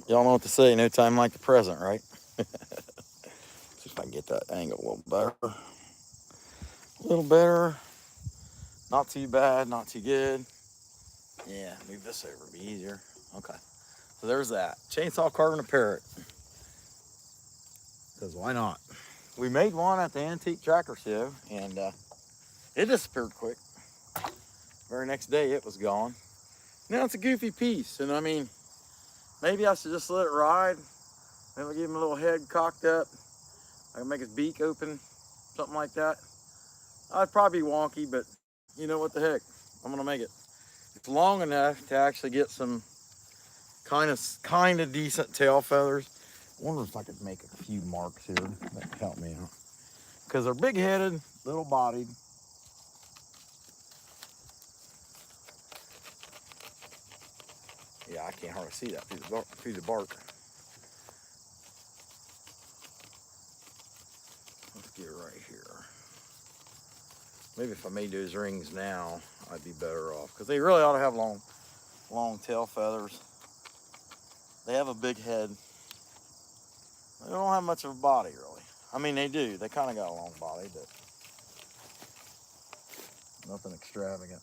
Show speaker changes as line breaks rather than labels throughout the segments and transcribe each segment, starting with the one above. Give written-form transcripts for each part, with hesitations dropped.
Y'all know what to say, no time like the present, right? See if I can get that angle a little better. A little better. Not too bad, not too good. Yeah, move this over, be easier. Okay. So there's that. Chainsaw carving a parrot. Because why not? We made one at the antique tracker show, and it disappeared quick. Very next day, it was gone. Now it's a goofy piece, and I mean, maybe I should just let it ride. Maybe give him a little head cocked up. I can make his beak open, something like that. I'd probably be wonky, but you know what the heck? I'm gonna make it. It's long enough to actually get some kind of decent tail feathers. I wonder if I could make a few marks here that could help me out. Because they're big-headed, little-bodied. Yeah, I can't hardly see that through the bark. Let's get it right here. Maybe if I made those rings now, I'd be better off. Because they really ought to have long tail feathers. They have a big head. They don't have much of a body, really. I mean, they do. They kind of got a long body, but nothing extravagant.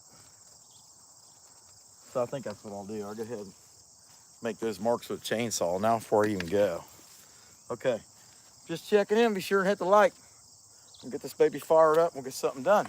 So I think that's what I'll do. I'll go ahead and make those marks with a chainsaw now before I even go. Okay, just checking in. Be sure and hit the like. We'll get this baby fired up and we'll get something done.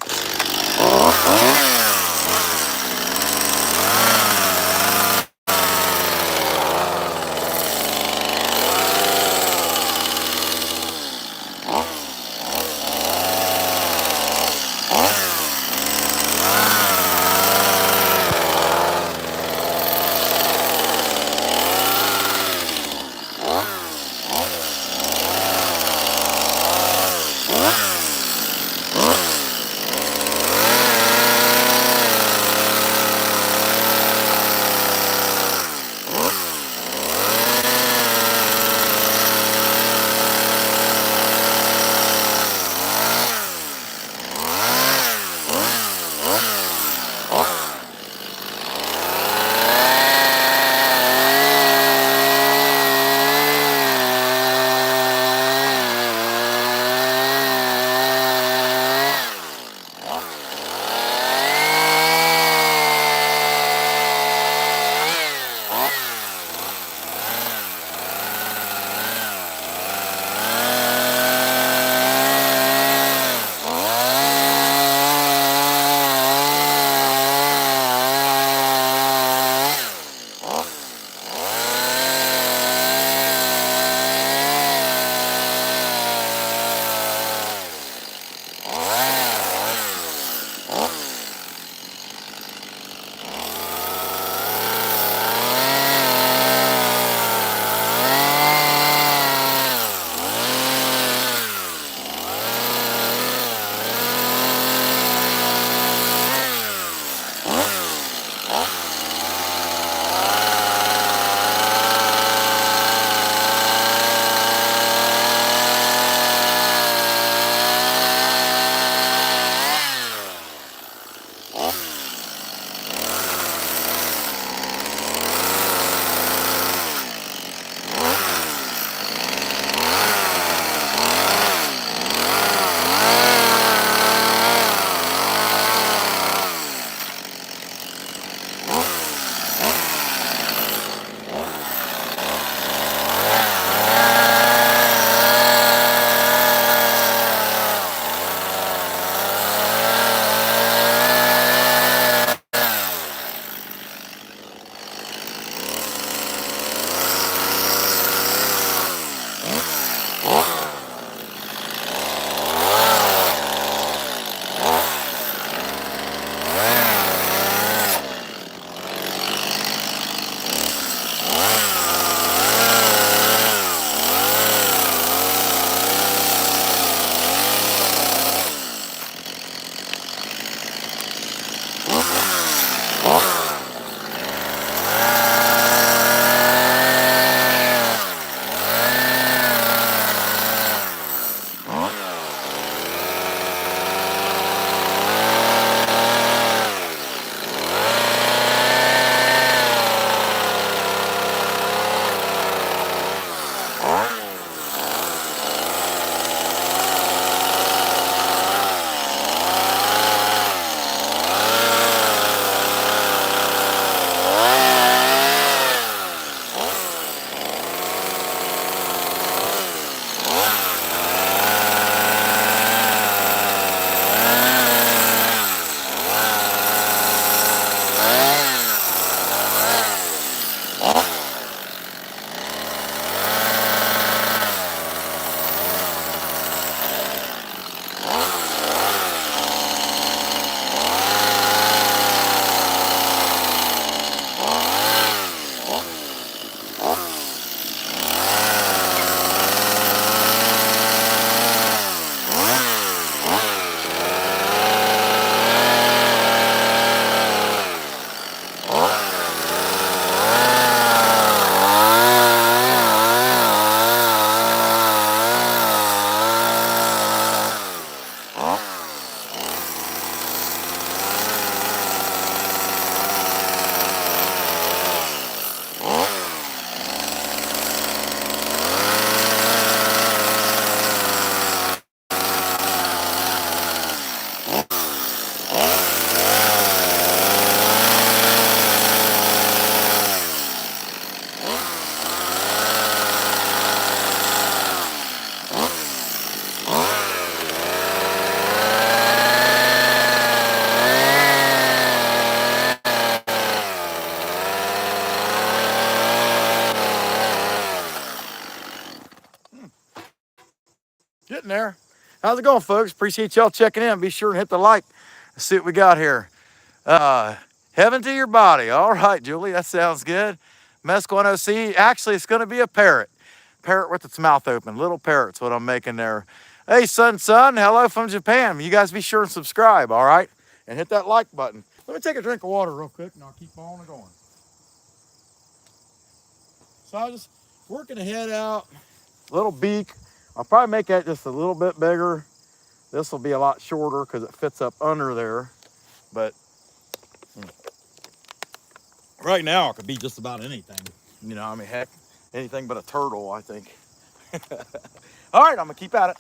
getting there. How's it going, folks? Appreciate y'all checking in. Be sure and hit the like. Let's see what we got here. Heaven to your body. All right, Julie, that sounds good. Mescal NOC. Actually, it's going to be a parrot. Parrot with its mouth open. Little parrot's what I'm making there. Hey, son, hello from Japan. You guys be sure and subscribe, all right? And hit that like button. Let me take a drink of water real quick, and I'll keep on going. So I just working the head out, little beak. I'll probably make that just a little bit bigger. This will be a lot shorter because it fits up under there. But right now, it could be just about anything. You know, I mean, heck, anything but a turtle, I think. All right, I'm gonna keep at it.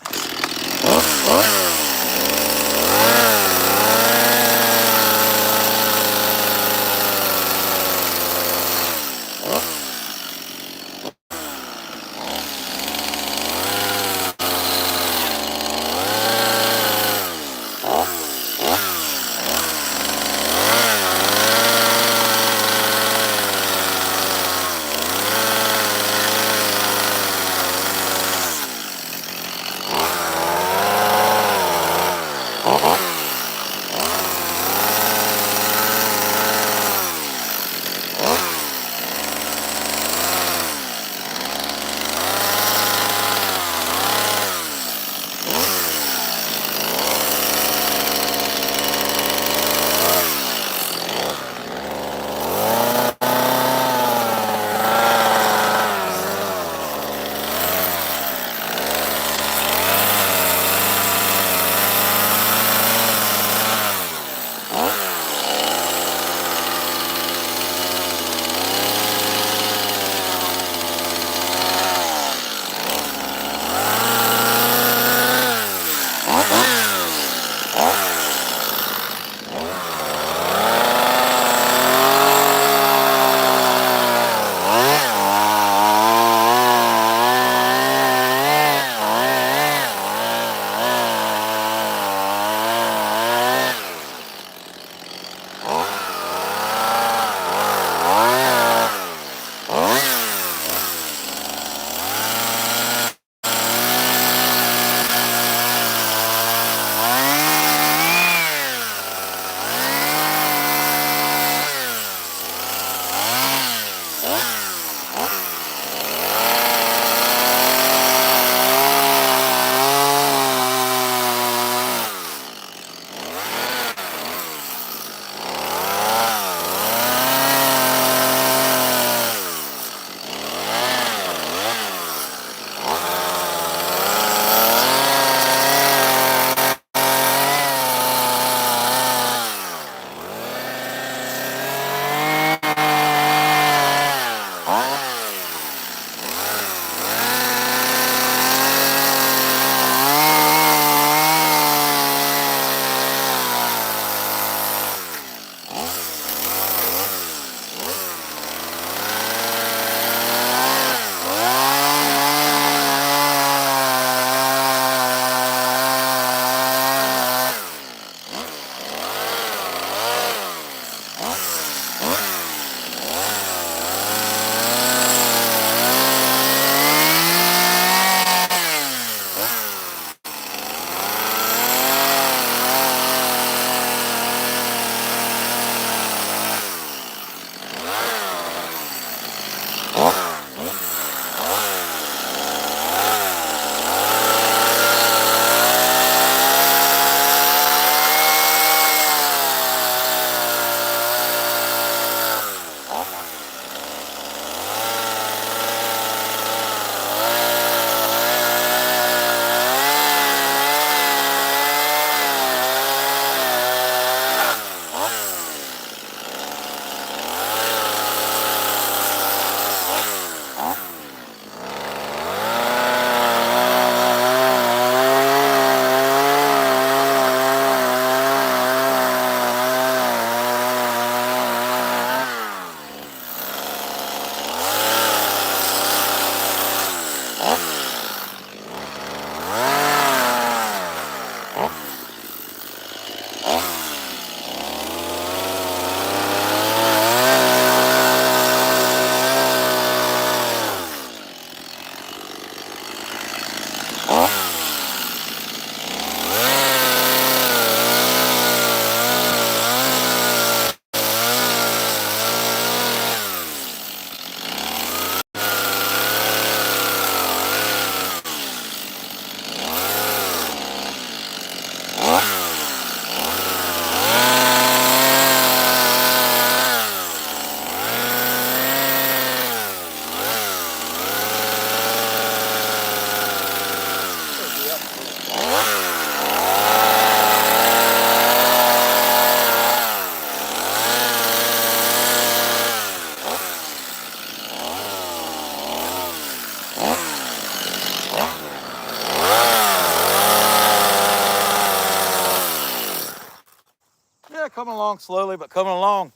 along slowly, but coming along.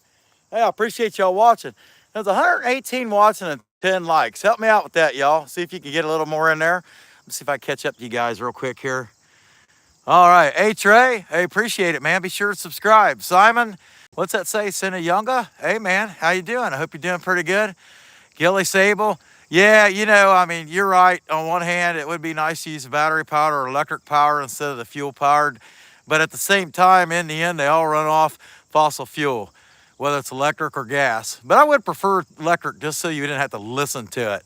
Hey, I appreciate y'all watching. There's 118 watching and 10 likes. Help me out with that, y'all. See if you can get a little more in there. Let's see if I catch up to you guys real quick here. All right. Hey, Trey. Hey, appreciate it, man. Be sure to subscribe. Simon, what's that say? Sinayunga? Hey, man. How you doing? I hope you're doing pretty good. Gilly Sable. Yeah, you know, I mean, you're right. On one hand, it would be nice to use battery powered or electric power instead of the fuel powered. But at the same time, in the end, they all run off fossil fuel, whether it's electric or gas. But I would prefer electric just so you didn't have to listen to it.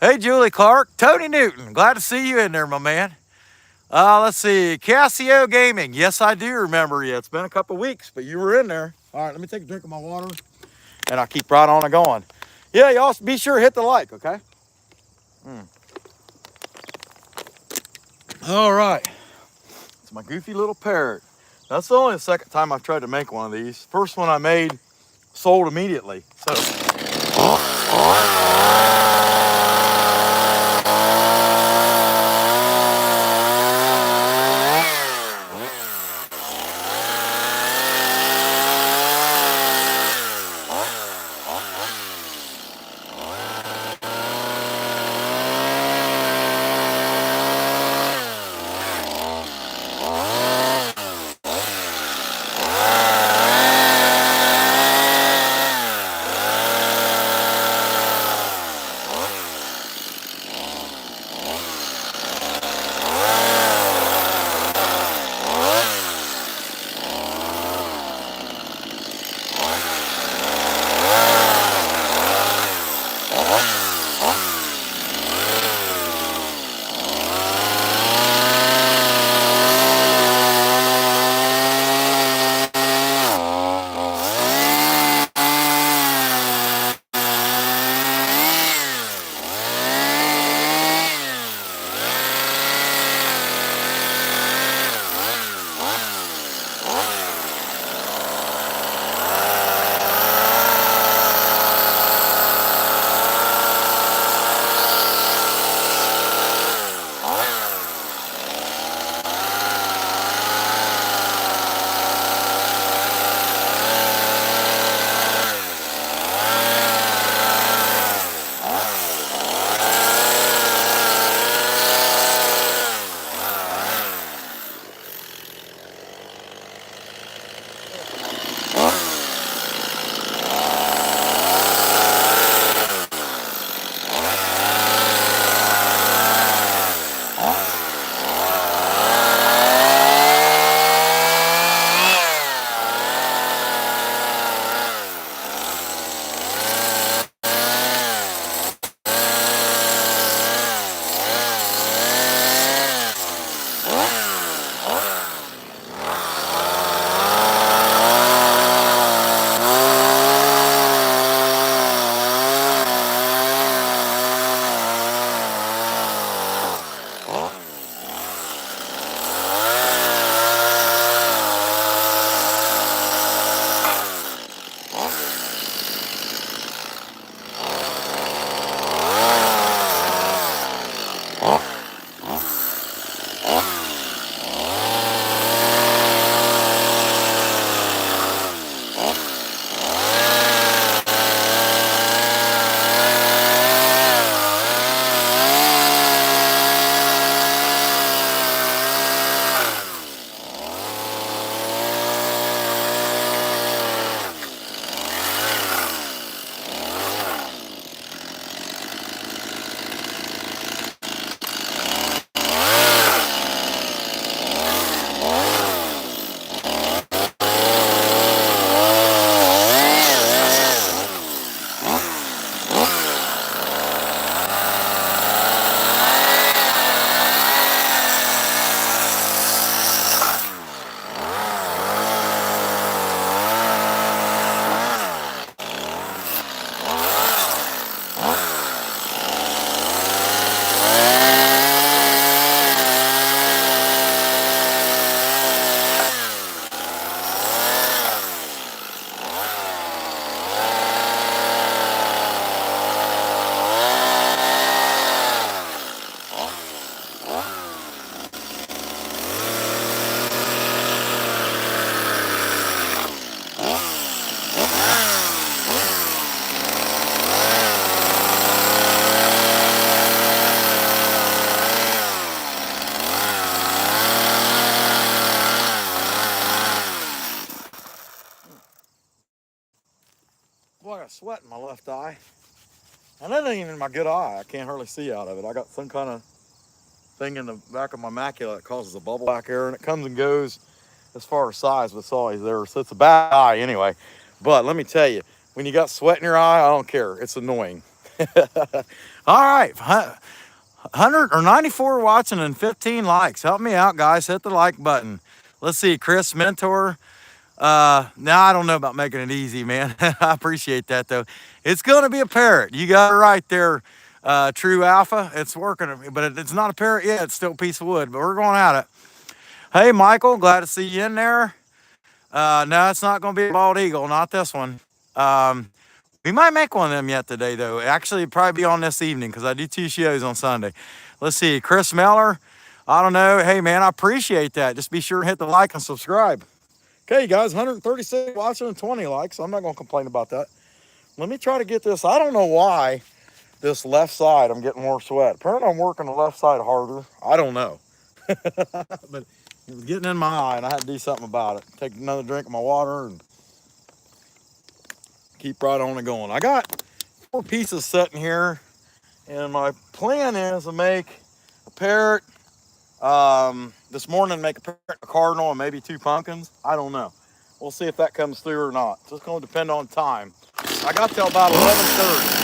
Hey, Julie Clark, Tony Newton, glad to see you in there, my man. Let's see, Casio Gaming. Yes, I do remember you. It's been a couple weeks, but you were in there. All right, let me take a drink of my water, and I'll keep right on and going. Yeah, y'all be sure to hit the like, okay? All right, it's my goofy little parrot. That's only the second time I've tried to make one of these. First one I made sold immediately. So. sweat in my left eye. And that ain't even my good eye. I can't hardly see out of it. I got some kind of thing in the back of my macula that causes a bubble back there, and it comes and goes as far as size, but it's always there. So it's a bad eye anyway. But let me tell you, when you got sweat in your eye, I don't care. It's annoying. All right. 100 or 94 watching and 15 likes. Help me out, guys. Hit the like button. Let's see. Chris Mentor. Now I don't know about making it easy, man. I appreciate that though. It's going to be a parrot. You got it right there. True Alpha. It's working, but it's not a parrot yet. It's still a piece of wood, but we're going at it. Hey, Michael, glad to see you in there. No, it's not going to be a bald eagle. Not this one. We might make one of them yet today, though. Actually, it'd probably be on this evening because I do 2 shows on Sunday. Let's see. Chris Meller. I don't know. Hey, man, I appreciate that. Just be sure to hit the like and subscribe. Okay, guys, 136 watching and 20 likes. I'm not going to complain about that. Let me try to get this. I don't know why this left side I'm getting more sweat. Apparently, I'm working the left side harder. I don't know. But it was getting in my eye, and I had to do something about it. Take another drink of my water and keep right on and going. I got 4 pieces sitting here, and my plan is to make a parrot. This morning, make a parrot, a cardinal, and maybe 2 pumpkins. I don't know. We'll see if that comes through or not. It's just going to depend on time. I got till about 11:30.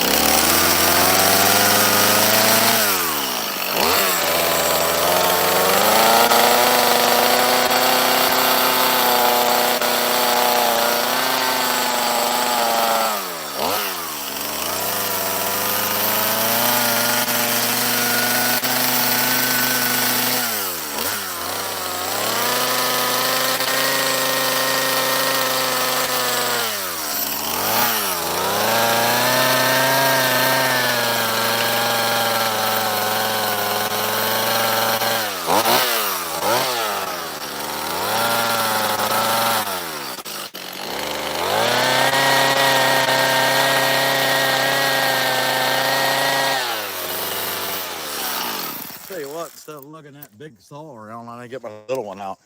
Tell you what, instead of lugging that big saw around, I need to get my little one out.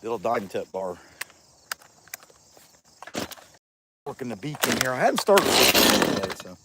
The little diving tip bar. Working the beach in here. I hadn't started with it today, so.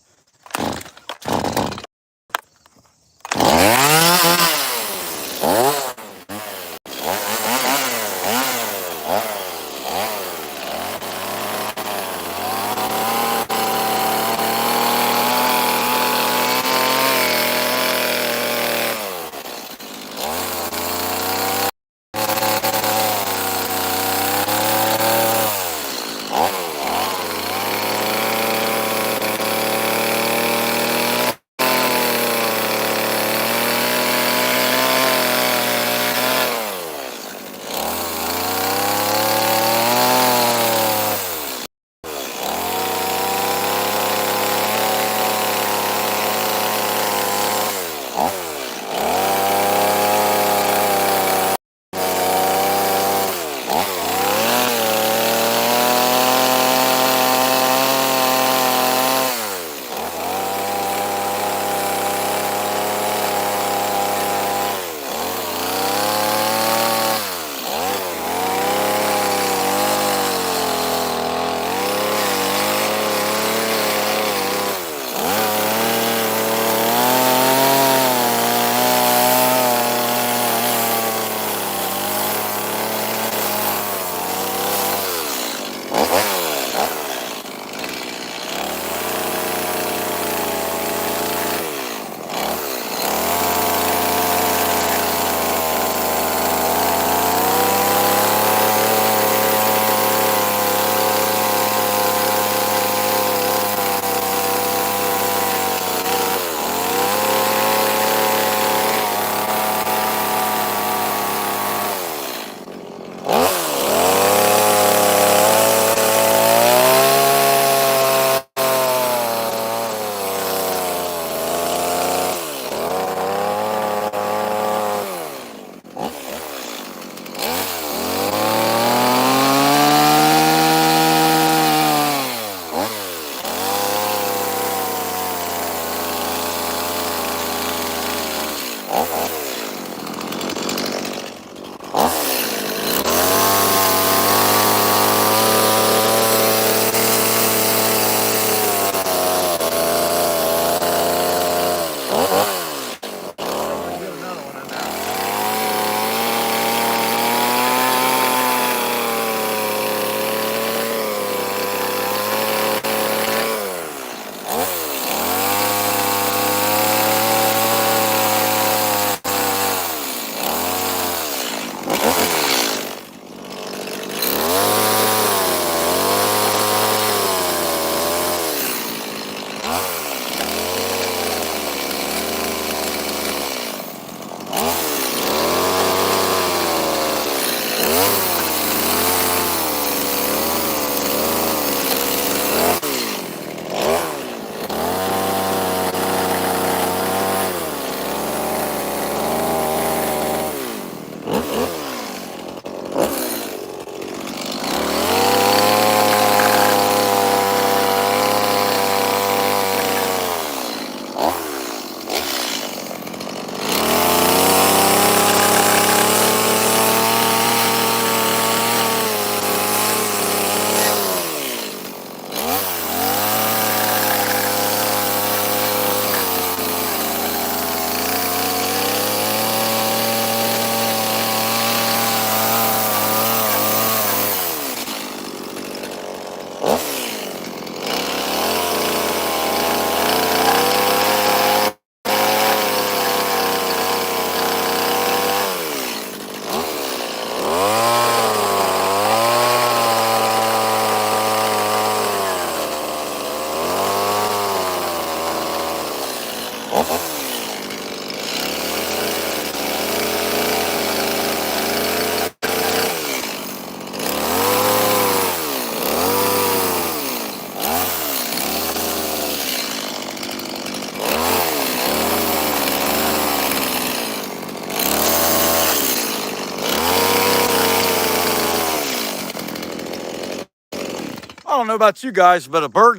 don't know about you guys, but a parrot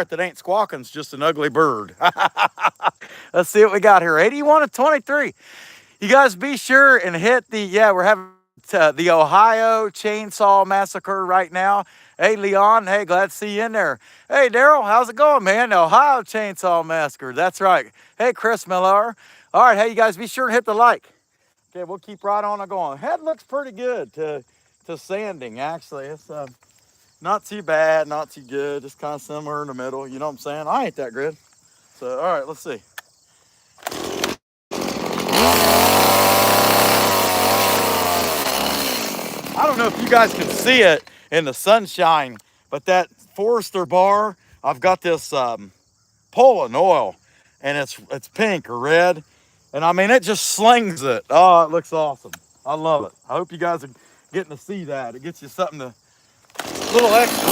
that ain't squawking is just an ugly bird. Let's see what we got here. 81 to 23. You guys be sure and hit the, yeah, we're having the Ohio Chainsaw Massacre right now. Hey, Leon. Hey, glad to see you in there. Hey, Daryl. How's it going, man? The Ohio Chainsaw Massacre. That's right. Hey, Chris Miller. All right. Hey, you guys be sure and hit the like. Okay, we'll keep right on going. Head looks pretty good to sanding, actually. It's not too bad, not too good. Just kind of somewhere in the middle. You know what I'm saying? I ain't that good. So, all right, let's see. I don't know if you guys can see it in the sunshine, but that Forester bar, I've got this Poland oil, and it's pink or red, and I mean, it just slings it. Oh, it looks awesome. I love it. I hope you guys are getting to see that. It gets you something to, a little extra.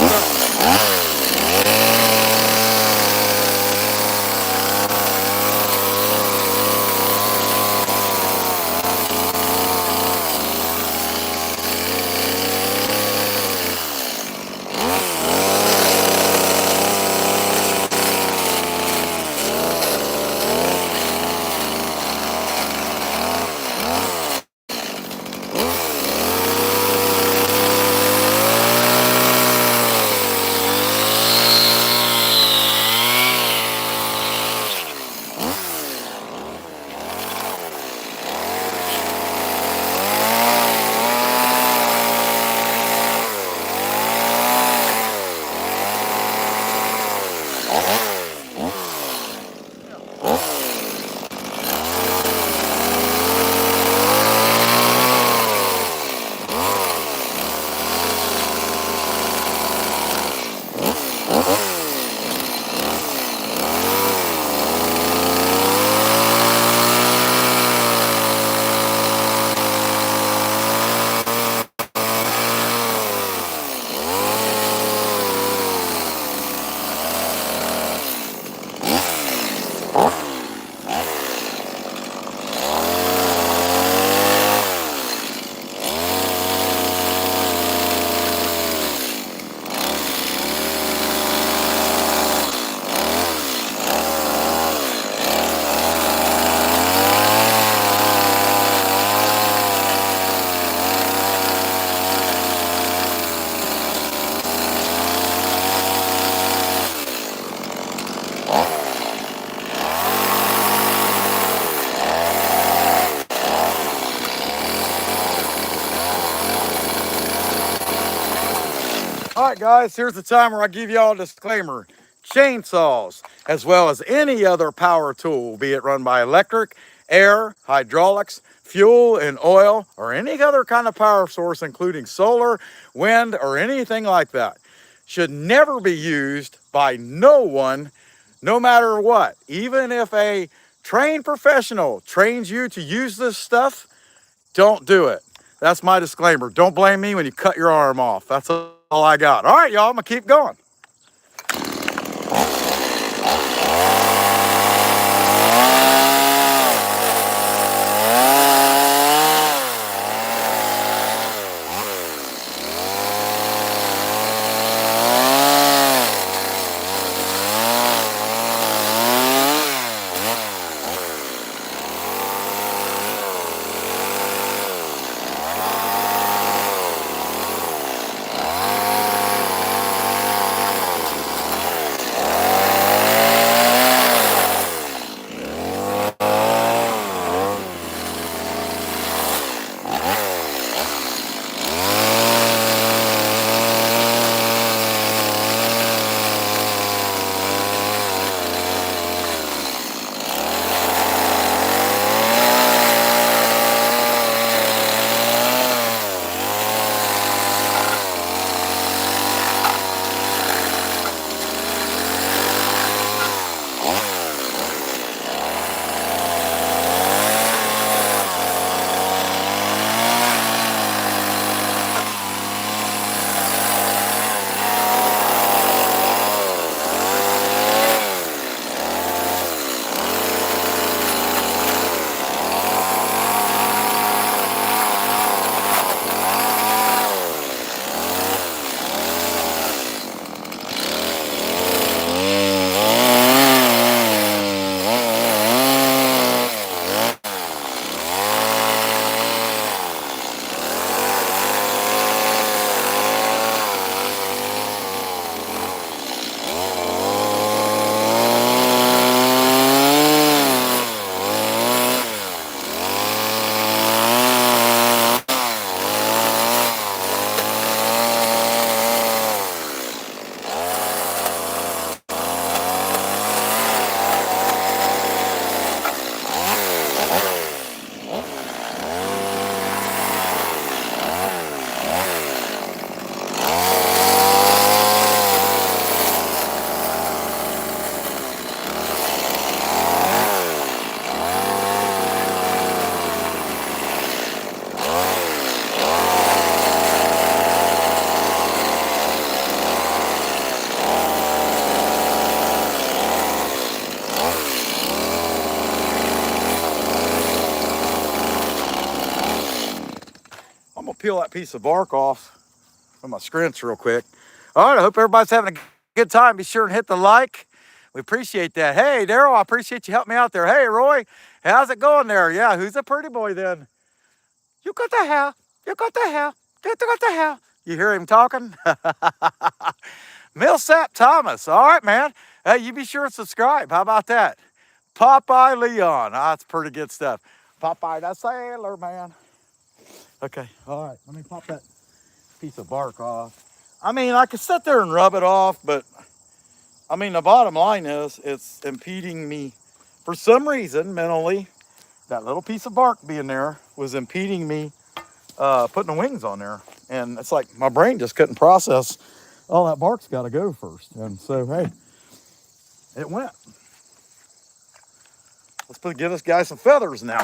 All right, guys, here's the time where I give y'all a disclaimer. Chainsaws, as well as any other power tool, be it run by electric, air, hydraulics, fuel, and oil, or any other kind of power source, including solar, wind, or anything like that, should never be used by no one, no matter what. Even if a trained professional trains you to use this stuff, don't do it. That's my disclaimer. Don't blame me when you cut your arm off. That's all I got. All right, y'all, I'm going to keep going. peel that piece of bark off from my scrinch real quick. All right, I hope everybody's having a good time. Be sure and hit the like. We appreciate that. Hey, Daryl, I appreciate you helping me out there. Hey, Roy, how's it going there? Yeah, who's a pretty boy then? You got the hell. You got the hell. You got the hell. You hear him talking? Millsap Thomas. All right, man. Hey, you be sure and subscribe. How about that? Popeye Leon. That's pretty good stuff. Popeye the Sailor Man. Okay, all right. Let me pop that piece of bark off. I mean, I could sit there and rub it off, but I mean, the bottom line is it's impeding me for some reason mentally. That little piece of bark being there was impeding me putting the wings on there. And it's like my brain just couldn't process all that bark's got to go first. And so, hey, it went. Let's give this guy some feathers now.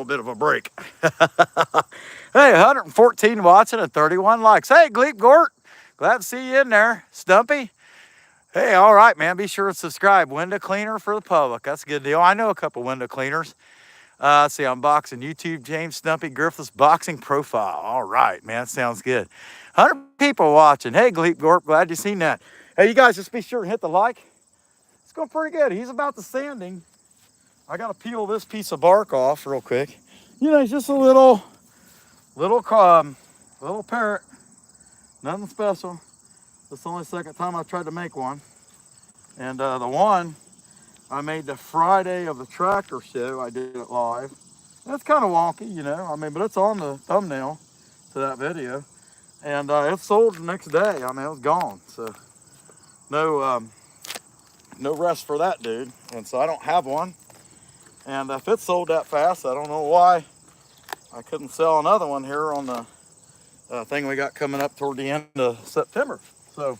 little bit of a break. Hey, 114 watching and 31 likes. Hey, Gleep Gort, glad to see you in there. Stumpy, hey, all right, man. Be sure to subscribe. Window cleaner for the public. That's a good deal. I know a couple window cleaners. Let's see, unboxing YouTube, James Stumpy Griffiths boxing profile. All right, man, sounds good. 100 people watching. Hey, Gleep Gorp, glad you seen that. Hey, you guys, just be sure to hit the like. It's going pretty good. He's about to sanding. I got to peel this piece of bark off real quick. You know, it's just a little parrot. Nothing special. This is the only second time I tried to make one. And the one I made the Friday of the tractor show, I did it live. That's kind of wonky, you know. I mean, but it's on the thumbnail to that video. And it sold the next day. I mean, it was gone. So no rest for that dude. And so I don't have one. And if it sold that fast, I don't know why I couldn't sell another one here on the thing we got coming up toward the end of September. So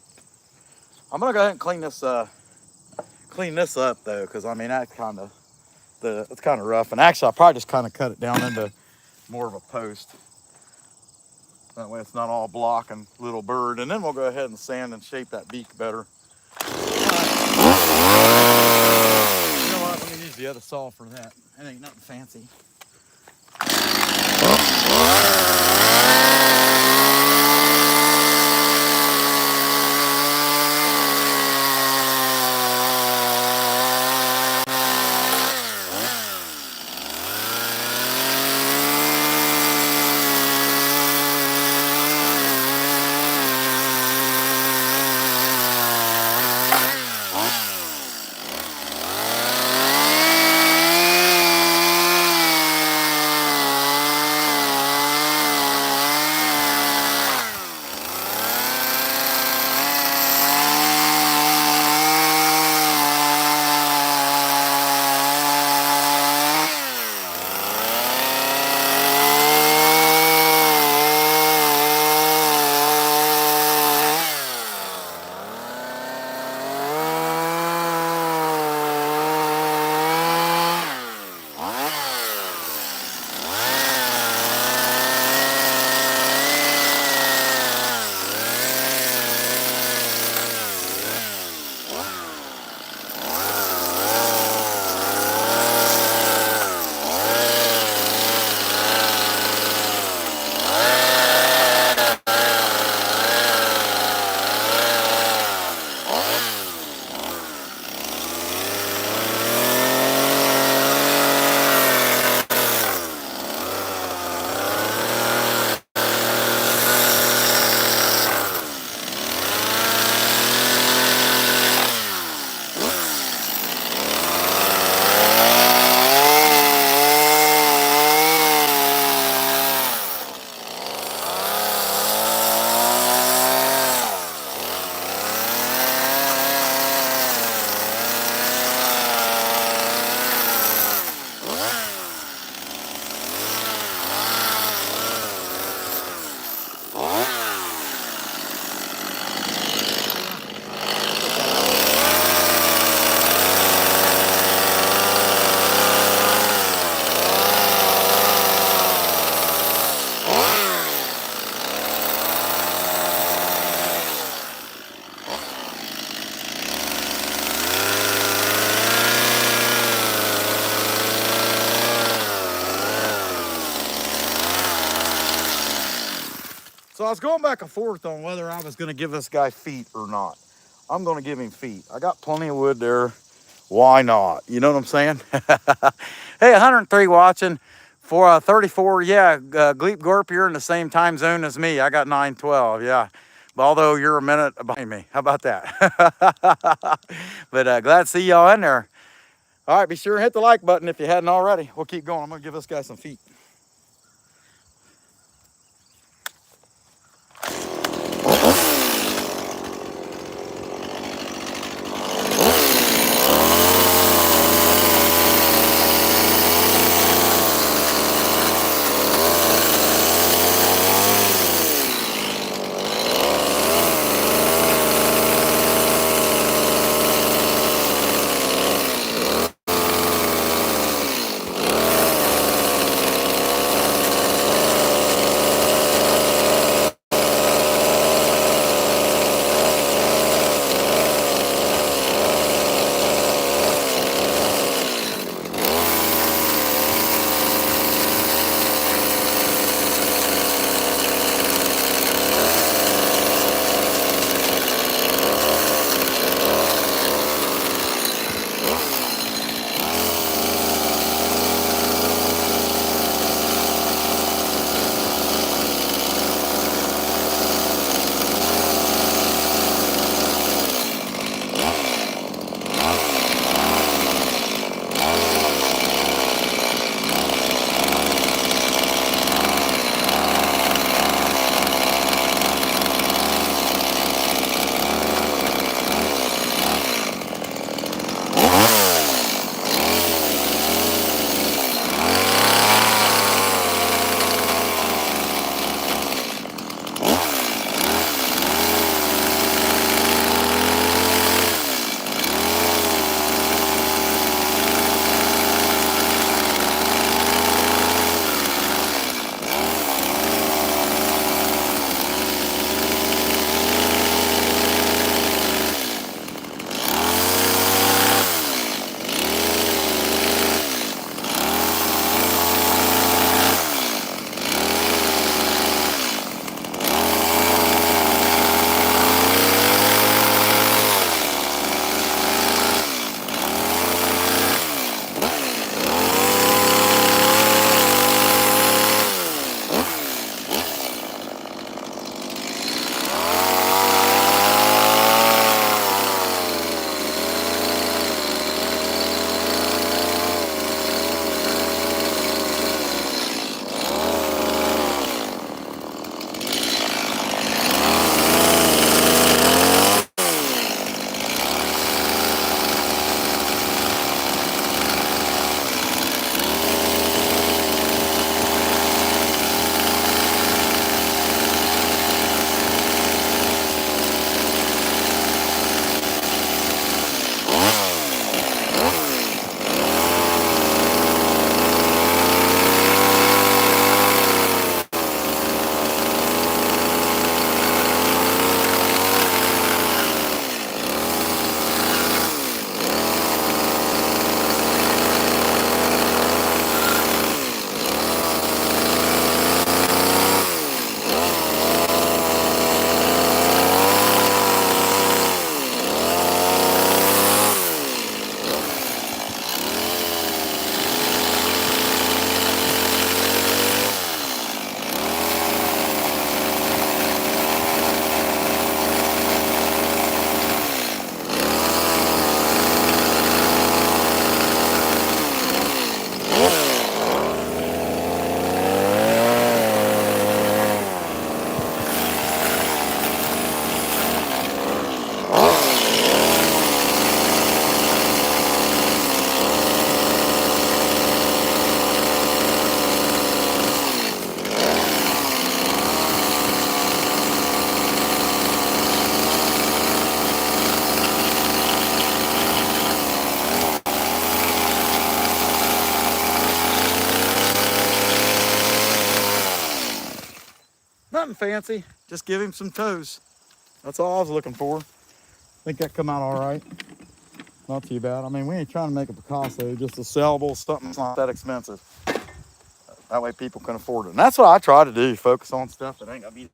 I'm gonna go ahead and clean this up though, because I mean that's it's kind of rough. And actually, I'll probably just kind of cut it down into more of a post. That way, it's not all blocking little bird. And then we'll go ahead and sand and shape that beak better. You know what? Let me use the other saw for that. That ain't nothing fancy. So I was going back and forth on whether I was going to give this guy feet or not. I'm going to give him feet. I got plenty of wood there. Why not? You know what I'm saying? Hey, 103 watching. For 34, yeah, Gleep Gorp, you're in the same time zone as me. I got 9:12, yeah. But although you're a minute behind me. How about that? But glad to see y'all in there. All right, be sure and hit the like button if you hadn't already. We'll keep going. I'm going to give this guy some feet. nothing fancy. Just give him some toes. That's all I was looking for. I think that come out all right. Not too bad. I mean, we ain't trying to make a Picasso, just a sellable, something that's not that expensive. That way people can afford it. And that's what I try to do, focus on stuff that ain't gonna be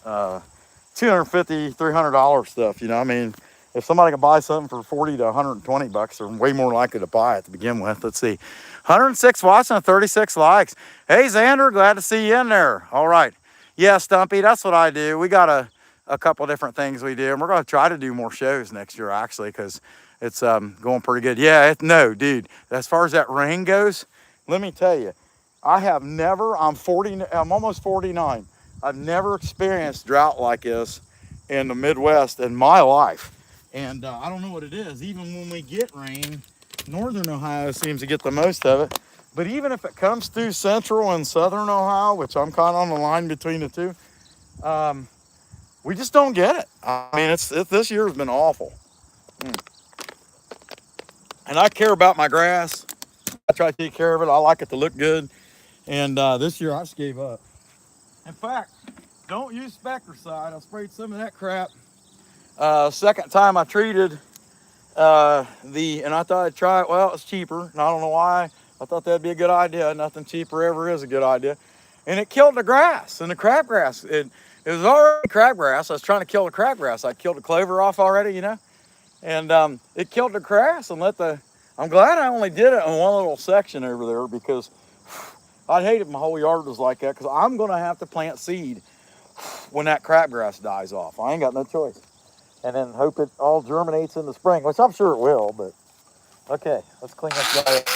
$250, $300 stuff, you know. I mean, if somebody can buy something for 40 to 120 bucks, they're way more likely to buy it to begin with. Let's see. 106 watching and 36 likes. Hey, Xander, glad to see you in there. All right. Yeah, Stumpy, that's what I do. We got a couple different things we do, and we're going to try to do more shows next year, actually, because it's going pretty good. Yeah, no, dude, as far as that rain goes, let me tell you, I have never, I'm almost 49. I've never experienced drought like this in the Midwest in my life. And I don't know what it is. Even when we get rain, northern Ohio seems to get the most of it. But even if it comes through central and southern Ohio, which I'm kind of on the line between the two, we just don't get it. I mean, this year has been awful. And I care about my grass. I try to take care of it. I like it to look good. And this year I just gave up. In fact, don't use spectricide. I sprayed some of that crap. Second time I treated and I thought I'd try it. Well, it's cheaper, and I don't know why. I thought that'd be a good idea. Nothing cheaper ever is a good idea. And it killed the grass and the crabgrass. It was already crabgrass. I was trying to kill the crabgrass. I killed the clover off already, you know. And it killed the grass and I'm glad I only did it in one little section over there, because I'd hate if my whole yard was like that, because I'm going to have to plant seed when that crabgrass dies off. I ain't got no choice. And then hope it all germinates in the spring, which I'm sure it will, but okay, let's clean this guy up.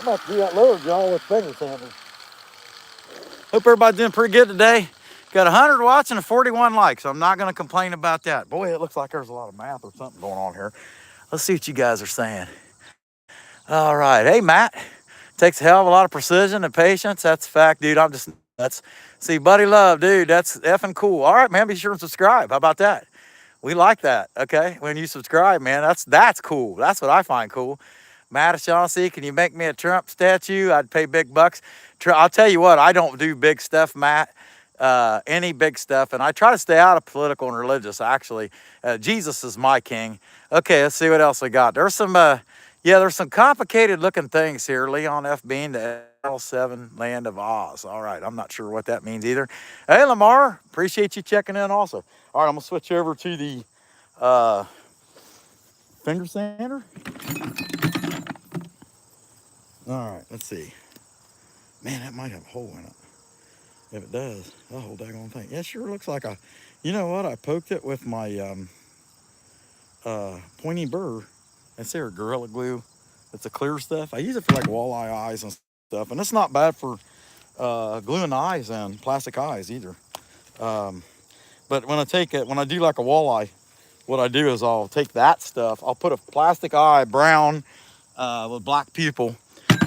about to do that lower jaw with finger sanders. Hope everybody's doing pretty good today. Got 100 watching and 41 likes. I'm not going to complain about that. Boy, it looks like there's a lot of math or something going on here. Let's see what you guys are saying. All right. Hey, Matt. Takes a hell of a lot of precision and patience. That's a fact, dude. I'm just nuts. See, Buddy Love, dude, that's effing cool. All right, man, be sure and subscribe. How about that? We like that, okay? When you subscribe, man, that's cool. That's what I find cool. Matt O'Shaughnessy, can you make me a Trump statue? I'd pay big bucks. I'll tell you what, I don't do big stuff, Matt. Any big stuff, and I try to stay out of political and religious, actually. Jesus is my king. Okay, let's see what else we got. There's some, there's some complicated looking things here. Leon F. Bean to L7 Land of Oz. All right, I'm not sure what that means either. Hey, Lamar, appreciate you checking in also. All right, I'm gonna switch over to the finger sander. All right, let's see. Man, that might have a hole in it. If it does, the whole daggone thing. Yeah, sure looks like you know what? I poked it with my pointy burr. That's there, Gorilla Glue. It's a clear stuff. I use it for like walleye eyes and stuff, and it's not bad for gluing eyes and plastic eyes either. But when I do like a walleye, what I do is I'll take that stuff. I'll put a plastic eye, brown with black pupil,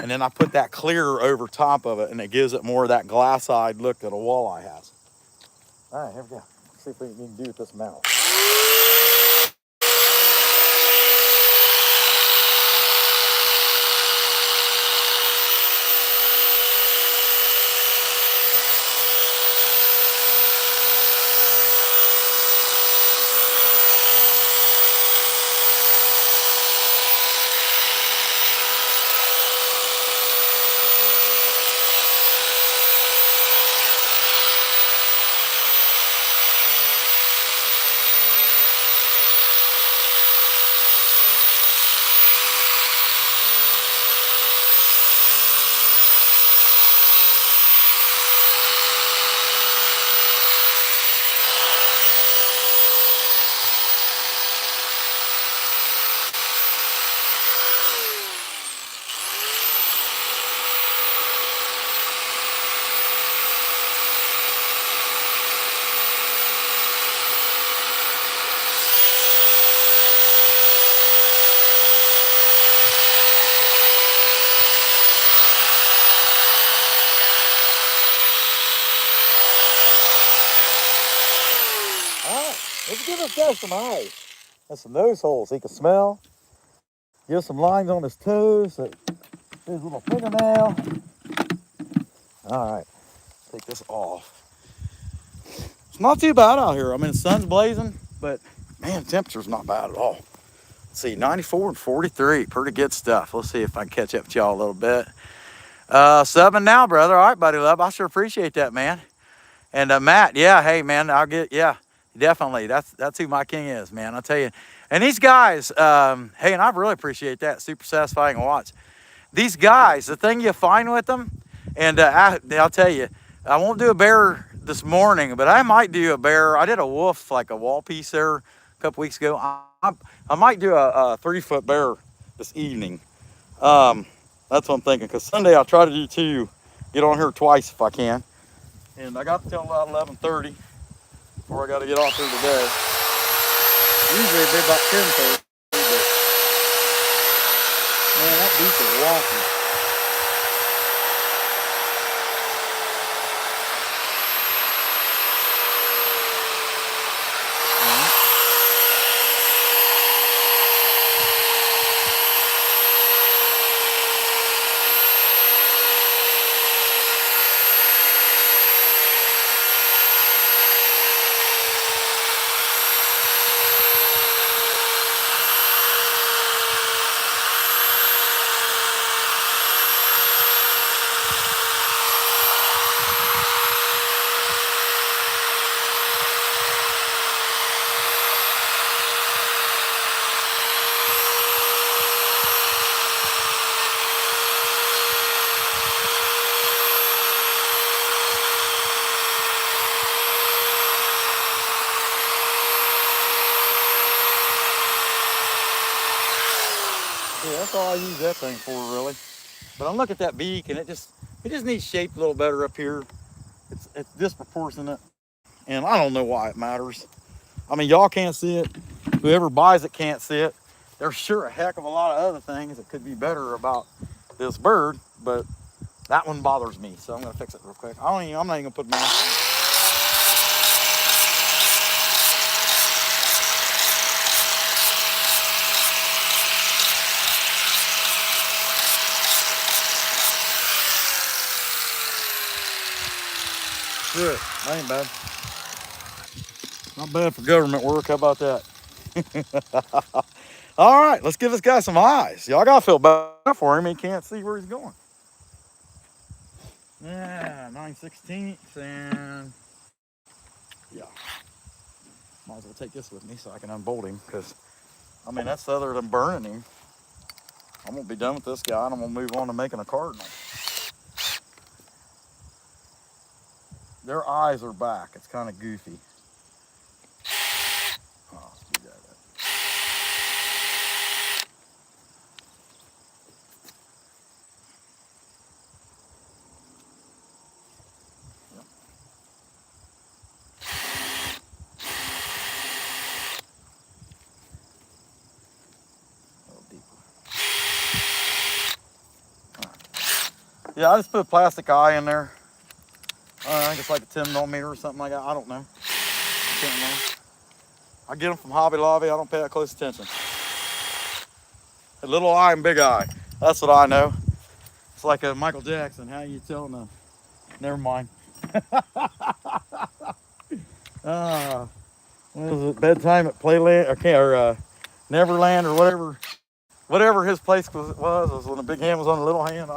and then I put that clear over top of it, and it gives it more of that glass-eyed look that a walleye has. All right, here we go. Let's see if we can do with this mouth. Let's give this guy some eyes and some nose holes he can smell. Give some lines on his toes, his little fingernail. All right, take this off. It's not too bad out here. I mean, the sun's blazing, but man, the temperature's not bad at all. Let's see, 94 and 43, pretty good stuff. Let's see if I can catch up with y'all a little bit. Subbing now, brother. All right, buddy love. I sure appreciate that, man. And Matt, yeah, hey, man, definitely. That's who my king is, man. I'll tell you. And these guys, hey, and I really appreciate that. Super satisfying to watch. These guys, the thing you find with them, and I'll tell you, I won't do a bear this morning, but I might do a bear. I did a wolf, like a wall piece there a couple weeks ago. I might do a 3-foot bear this evening. That's what I'm thinking, because Sunday I'll try to do 2. Get on here twice if I can. And I got till about 11:30 before I got to get off here today. Usually it'd be about 10:30, but man, that beef is walking. Yeah, that's all I use that thing for, really. But I look at that beak, and it just needs shaped a little better up here. It's disproportionate, and I don't know why it matters. I mean, y'all can't see it. Whoever buys it can't see it. There's sure a heck of a lot of other things that could be better about this bird, but that one bothers me, so I'm gonna fix it real quick. I'm not even gonna put them on. Good. That ain't bad. Not bad for government work. How about that? All right, let's give this guy some eyes. Y'all gotta feel bad for him. He can't see where he's going. Yeah, 9/16 and yeah. Might as well take this with me so I can unbolt him, because I mean, that's other than burning him. I'm gonna be done with this guy, and I'm gonna move on to making a cardinal. Their eyes are back. It's kind of goofy. Oh, speed that up. Yep. A little deeper. Right. Yeah, I just put a plastic eye in there. I think it's like a 10mm or something like that. I don't know. I can't remember. I get them from Hobby Lobby. I don't pay that close attention. A little eye and big eye. That's what I know. It's like a Michael Jackson. How you telling them? Never mind. What was it? Bedtime at Playland or Neverland or whatever his place was when the big hand was on the little hand.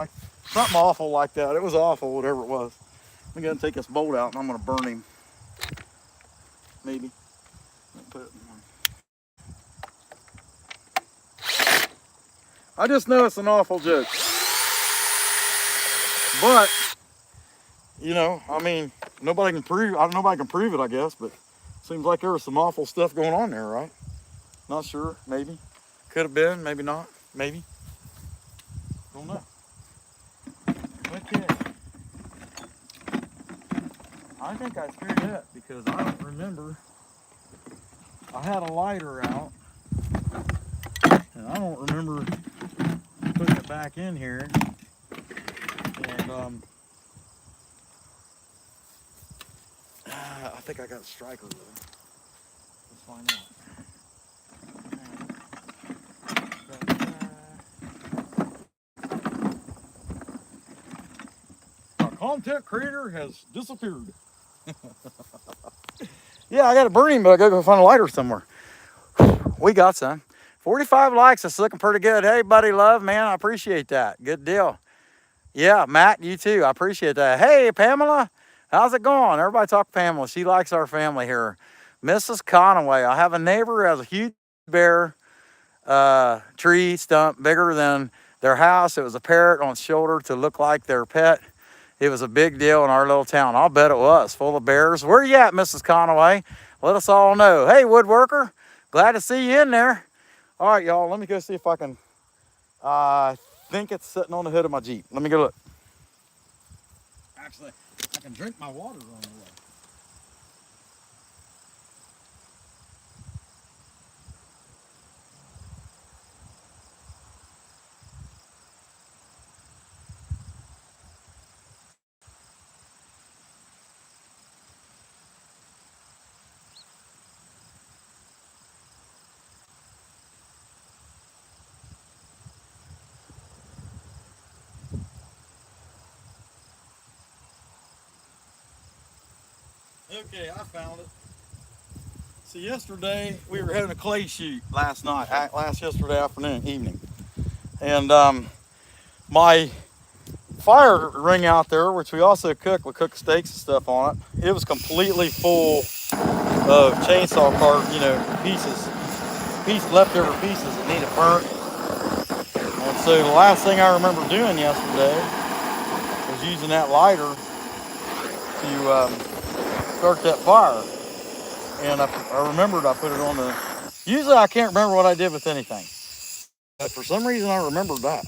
Something awful like that. It was awful, whatever it was. I'm gonna take this bolt out and I'm gonna burn him. Maybe. Put it in one. I just know it's an awful joke. But, you know, I mean, nobody can prove it, I guess, but seems like there was some awful stuff going on there, right? Not sure, maybe. Could have been, maybe not, maybe. Don't know. Okay. I think I screwed up because I don't remember. I had a lighter out, and I don't remember putting it back in here. And I think I got a striker though. Let's find out. Our content creator has disappeared. Yeah, I got to burn him, but I gotta go find a lighter somewhere. We got some. 45 likes. It's looking pretty good. Hey, buddy, love, man, I appreciate that. Good deal. Yeah, Matt, you too. I appreciate that. Hey, Pamela, how's it going? Everybody talk to Pamela. She likes our family here. Mrs. Conaway. I have a neighbor who has a huge bear tree stump bigger than their house. It was a parrot on its shoulder to look like their pet. It was a big deal in our little town. I'll bet it was, full of bears. Where you at, Mrs. Conaway? Let us all know. Hey, woodworker, glad to see you in there. All right, y'all, let me go see if I can, I think it's sitting on the hood of my Jeep. Let me go look. Actually, I can drink my water on the way. Okay, I found it. So yesterday, we were having a clay shoot yesterday evening. And my fire ring out there, which we also cook, we cook steaks and stuff on it. It was completely full of chainsaw leftover pieces that needed burnt. And so the last thing I remember doing yesterday was using that lighter to start that fire. And I remembered I put it on the, usually I can't remember what I did with anything, but for some reason I remembered that.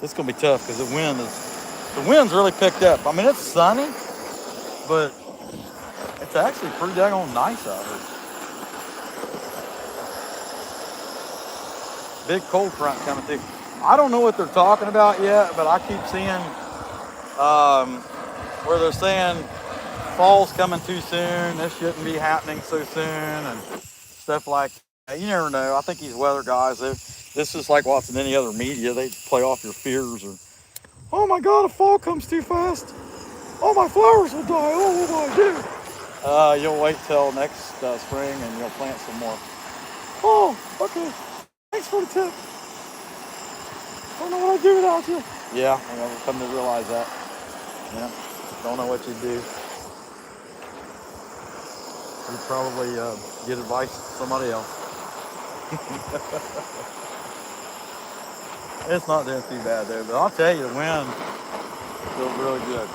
It's gonna be tough because the wind's really picked up. I mean, it's sunny, but it's actually pretty daggone nice out here. Big cold front coming through. I don't know what they're talking about yet, but I keep seeing where they're saying fall's coming too soon. This shouldn't be happening so soon, and stuff like that. You never know. I think these weather guys, this is like watching any other media. They play off your fears, or, oh my God, if fall comes too fast, all my flowers will die. Oh, what will I do? You'll wait till next spring and you'll plant some more. Oh, okay. Thanks for the tip. Don't know what I'd do without you. Yeah, I've come to realize that. Yeah, don't know what you'd do. You'd probably get advice from somebody else. It's not doing too bad there, but I'll tell you, the wind feels really good.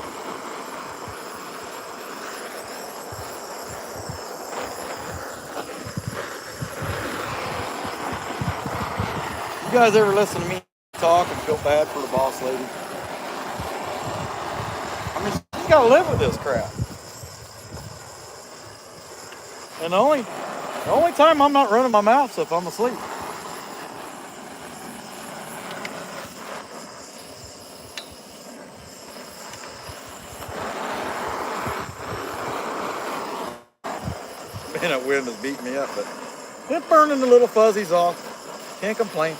You guys ever listen to me talk and feel bad for the boss lady? I mean, she's got to live with this crap. And the only time I'm not running my mouth is if I'm asleep. Man, that wind is beating me up, but it's burning the little fuzzies off. Can't complain.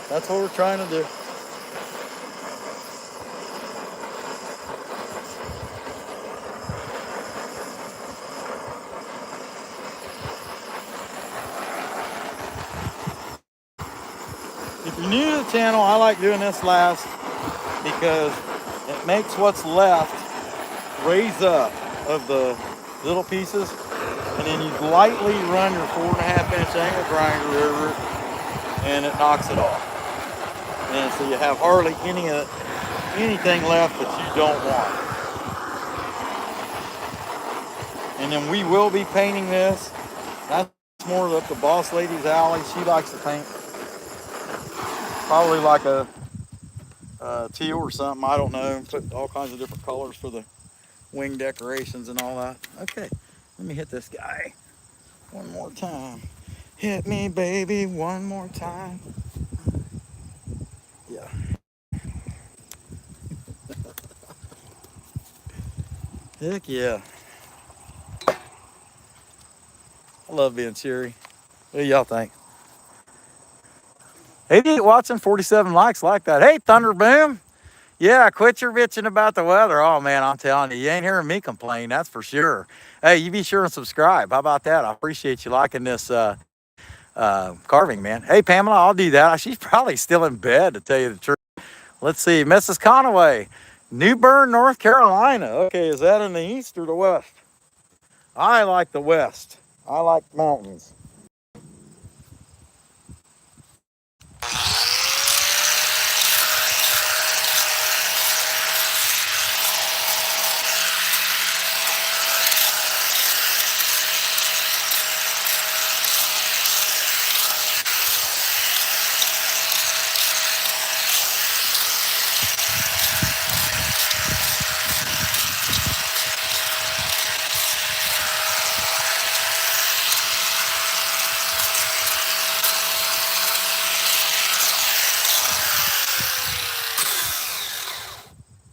That's what we're trying to do. If you're new to the channel, I like doing this last because it makes what's left raise up of the little pieces, and then you lightly run your 4.5-inch angle grinder over it, and it knocks it off. And so you have hardly anything left that you don't want. And then we will be painting this. That's more up the boss lady's alley. She likes to paint. Probably like a teal or something, I don't know. Put all kinds of different colors for the wing decorations and all that. Okay, let me hit this guy one more time. Hit me, baby, one more time. Yeah. Heck yeah. I love being cheery. What do y'all think? 88 watching, 47 likes like that. Hey, Thunderboom. Yeah, quit your bitching about the weather. Oh, man, I'm telling you, you ain't hearing me complain, that's for sure. Hey, you be sure and subscribe. How about that? I appreciate you liking this carving, man. Hey, Pamela, I'll do that. She's probably still in bed, to tell you the truth. Let's see, Mrs. Conaway, New Bern, North Carolina. Okay, is that in the east or the west? I like the west. I like mountains.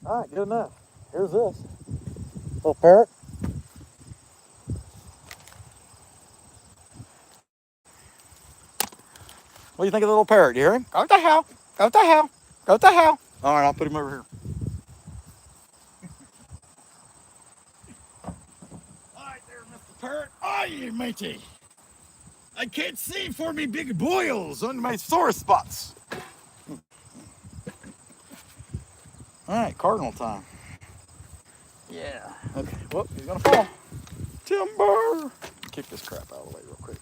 All right, good enough. Here's this little parrot. What do you think of the little parrot? You hear him? Go to hell. Go to hell. Go to hell. All right, I'll put him over here. All right there, Mr. Parrot. Oh, you matey. I can't see for me big boils on my sore spots. All right, cardinal time. Yeah. Okay. Well, he's gonna fall. Timber. Kick this crap out of the way real quick.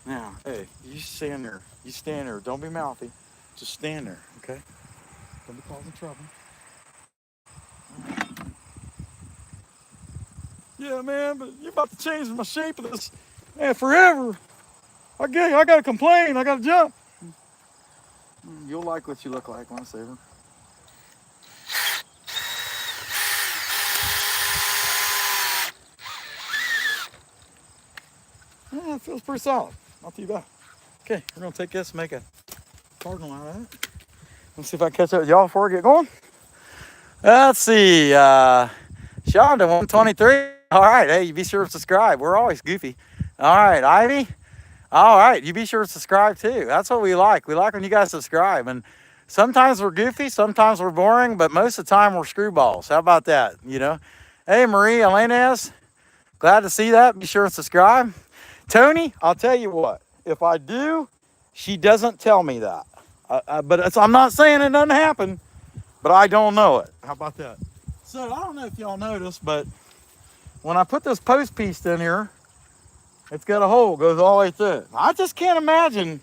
Now, hey, you stand there. You stand there. Don't be mouthy. Just stand there, okay? Don't be causing trouble. Yeah, man, but you're about to change my shape of this, man, forever. I gotta complain. I gotta jump. You'll like what you look like when it's over. Yeah, it feels pretty solid. Not too bad. Okay, we're gonna take this and make a cardinal out of it. Let's see if I can catch up with y'all before we get going. Let's see. Sean to 123. All right. Hey, you be sure to subscribe. We're always goofy. All right, Ivy. All right, you be sure to subscribe too. That's what we like. We like when you guys subscribe. And sometimes we're goofy, sometimes we're boring, but most of the time we're screwballs. How about that? You know. Hey, Marie Elenez. Glad to see that. Be sure to subscribe. Tony, I'll tell you what. If I do, she doesn't tell me that. But I'm not saying it doesn't happen, but I don't know it. How about that? So I don't know if y'all noticed, but when I put this post piece in here, it's got a hole, goes all the way through it. I just can't imagine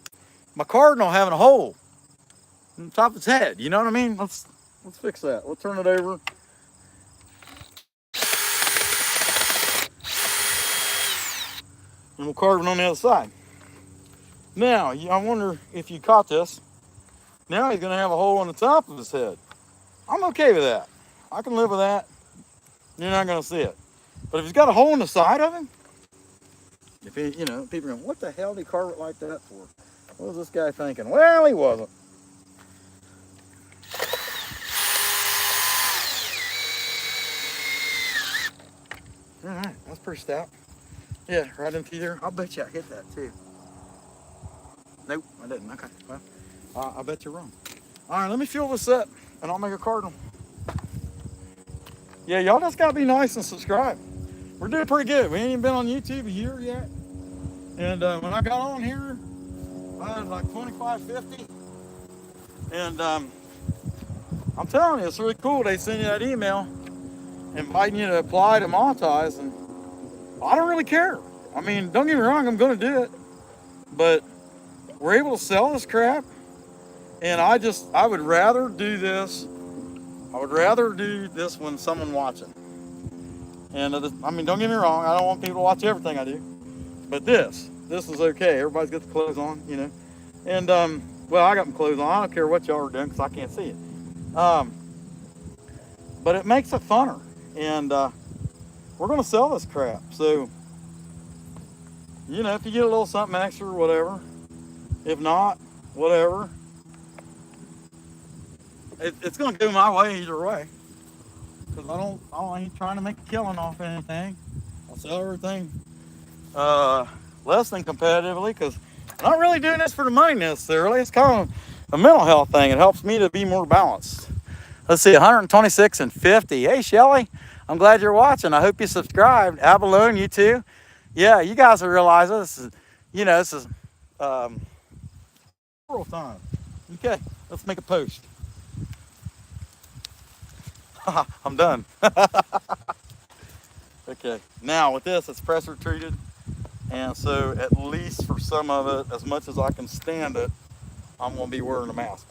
my cardinal having a hole on top of its head. You know what I mean? Let's fix that. We'll turn it over. And we'll carve it on the other side. Now, I wonder if you caught this. Now he's going to have a hole on the top of his head. I'm okay with that. I can live with that. You're not going to see it. But if he's got a hole in the side of him, if he, you know, people are going, what the hell did he carve it like that for? What was this guy thinking? Well, he wasn't. All right, that's pretty stout. Yeah, right into there. I'll bet you I hit that too. Nope, I didn't. Okay, well, I bet you're wrong. All right, let me fuel this up, and I'll make a cardinal. Yeah, y'all just gotta be nice and subscribe. We're doing pretty good. We ain't even been on YouTube a year yet. And when I got on here, I had like 25, 50. And I'm telling you, it's really cool. They send you that email inviting you to apply to monetize, and I don't really care. I mean, don't get me wrong, I'm gonna do it. But we're able to sell this crap, and I would rather do this. I would rather do this when someone watching. And I mean, don't get me wrong, I don't want people to watch everything I do. But this is okay. Everybody's got the clothes on, you know. And, well, I got my clothes on. I don't care what y'all are doing because I can't see it. But it makes it funner. And we're going to sell this crap. So, you know, if you get a little something extra or whatever, if not, whatever, it's going to go my way either way. Because I ain't trying to make a killing off anything. I'll sell everything less than competitively, because I'm not really doing this for the money necessarily. It's kind of a mental health thing. It helps me to be more balanced. Let's see, 126 and 50. Hey, Shelly, I'm glad you're watching. I hope you subscribed. Abalone, you too. Yeah, you guys will realize this is, you know, this is rural time. Okay, let's make a post. I'm done. Okay, now with this, it's pressure treated. And so at least for some of it, as much as I can stand it, I'm gonna be wearing a mask.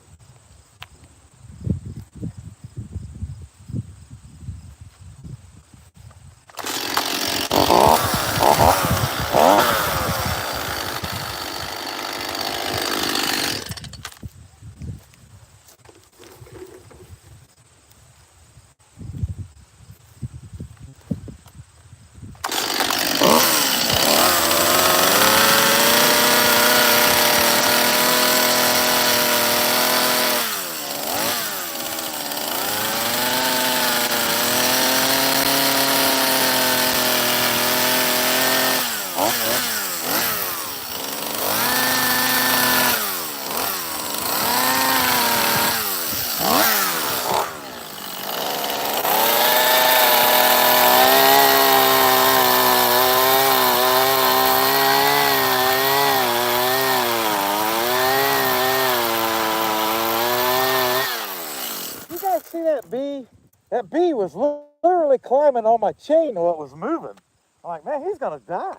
See that bee? That bee was literally climbing on my chain while it was moving. I'm like, man, he's gonna die.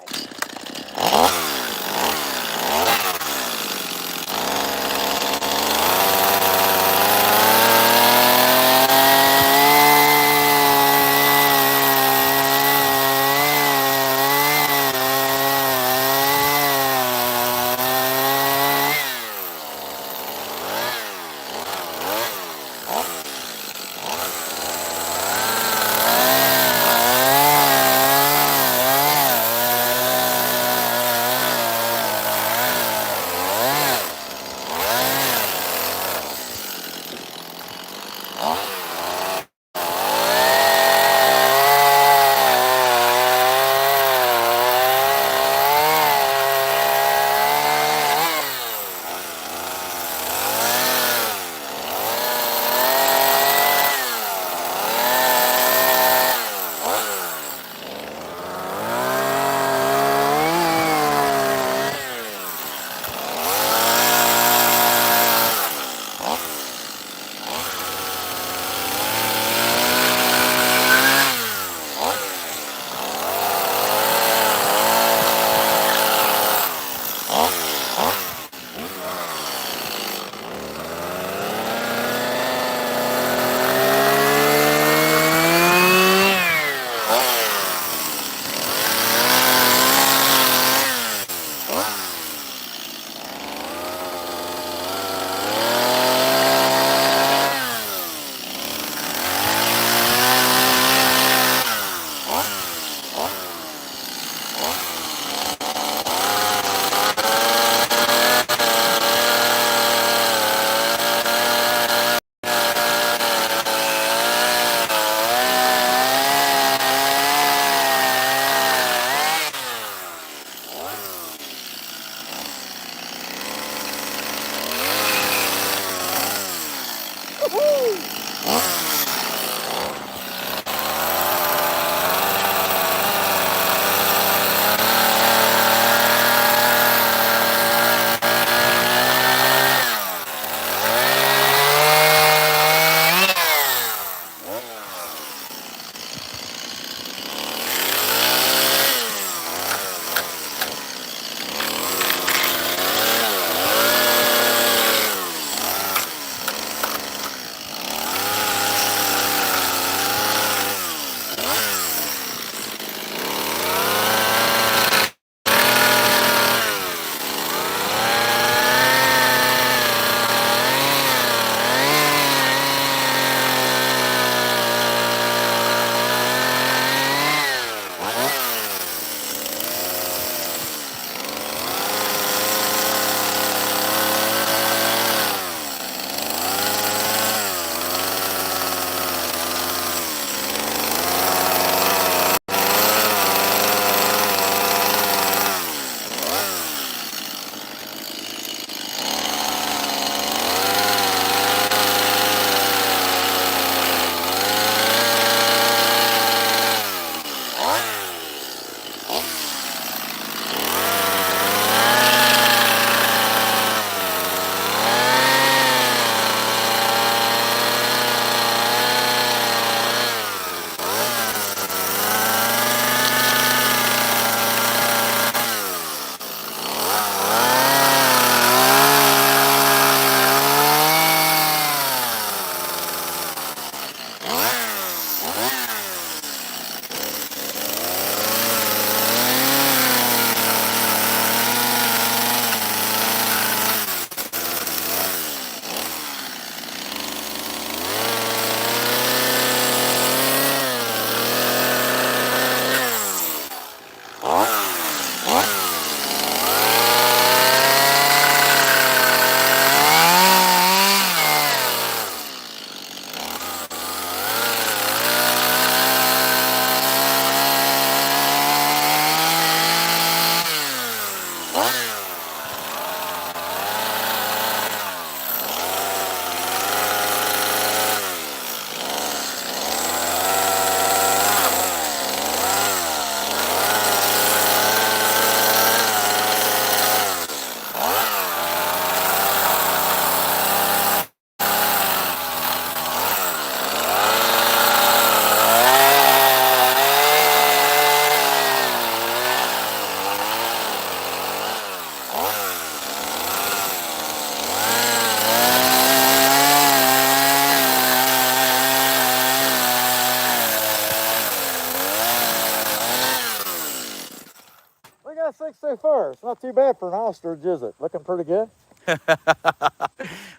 think so far? It's not too bad for an ostrich, is it? Looking pretty good. All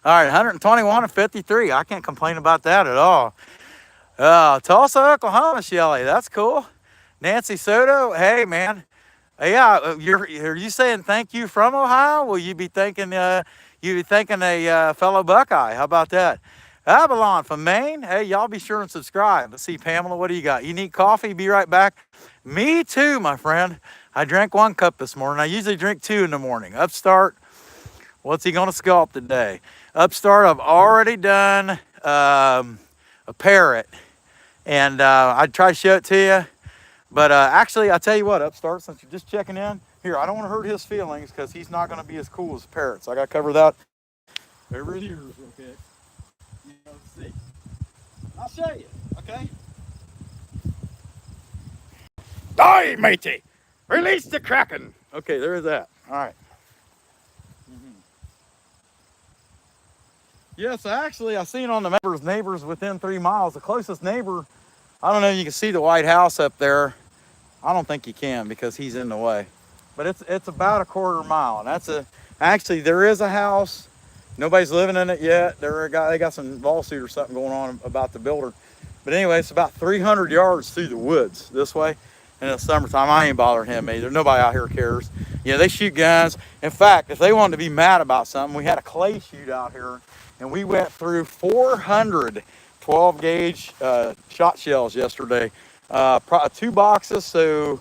right, 121 and 53. I can't complain about that at all. Tulsa, Oklahoma, Shelly. That's cool. Nancy Soto. Hey, man. Yeah, are you saying thank you from Ohio? Will you be thanking a fellow Buckeye? How about that? Avalon from Maine. Hey, y'all be sure and subscribe. Let's see, Pamela, what do you got? You need coffee? Be right back. Me too, my friend. I drank 1 cup this morning. I usually drink 2 in the morning. Upstart. What's he gonna sculpt today? Upstart, I've already done a parrot, and I'd try to show it to you. But actually, I tell you what, Upstart, since you're just checking in, here, I don't want to hurt his feelings because he's not going to be as cool as parrots. So I got to cover that over his ears real quick. You know, see. I'll show you, okay? Die, matey! Release the Kraken! Okay, there is that. All right. Yes, actually, I seen on the neighbors within 3 miles. The closest neighbor, I don't know if you can see the White House up there. I don't think you can because he's in the way. But it's about a 1/4 mile. And actually there is a house. Nobody's living in it yet. They got some lawsuit or something going on about the builder. But anyway, it's about 300 yards through the woods this way. And in the summertime, I ain't bothering him either. Nobody out here cares. You know, they shoot guns. In fact, if they wanted to be mad about something, we had a clay shoot out here, and we went through 400 12 gauge shot shells yesterday. 2 boxes, so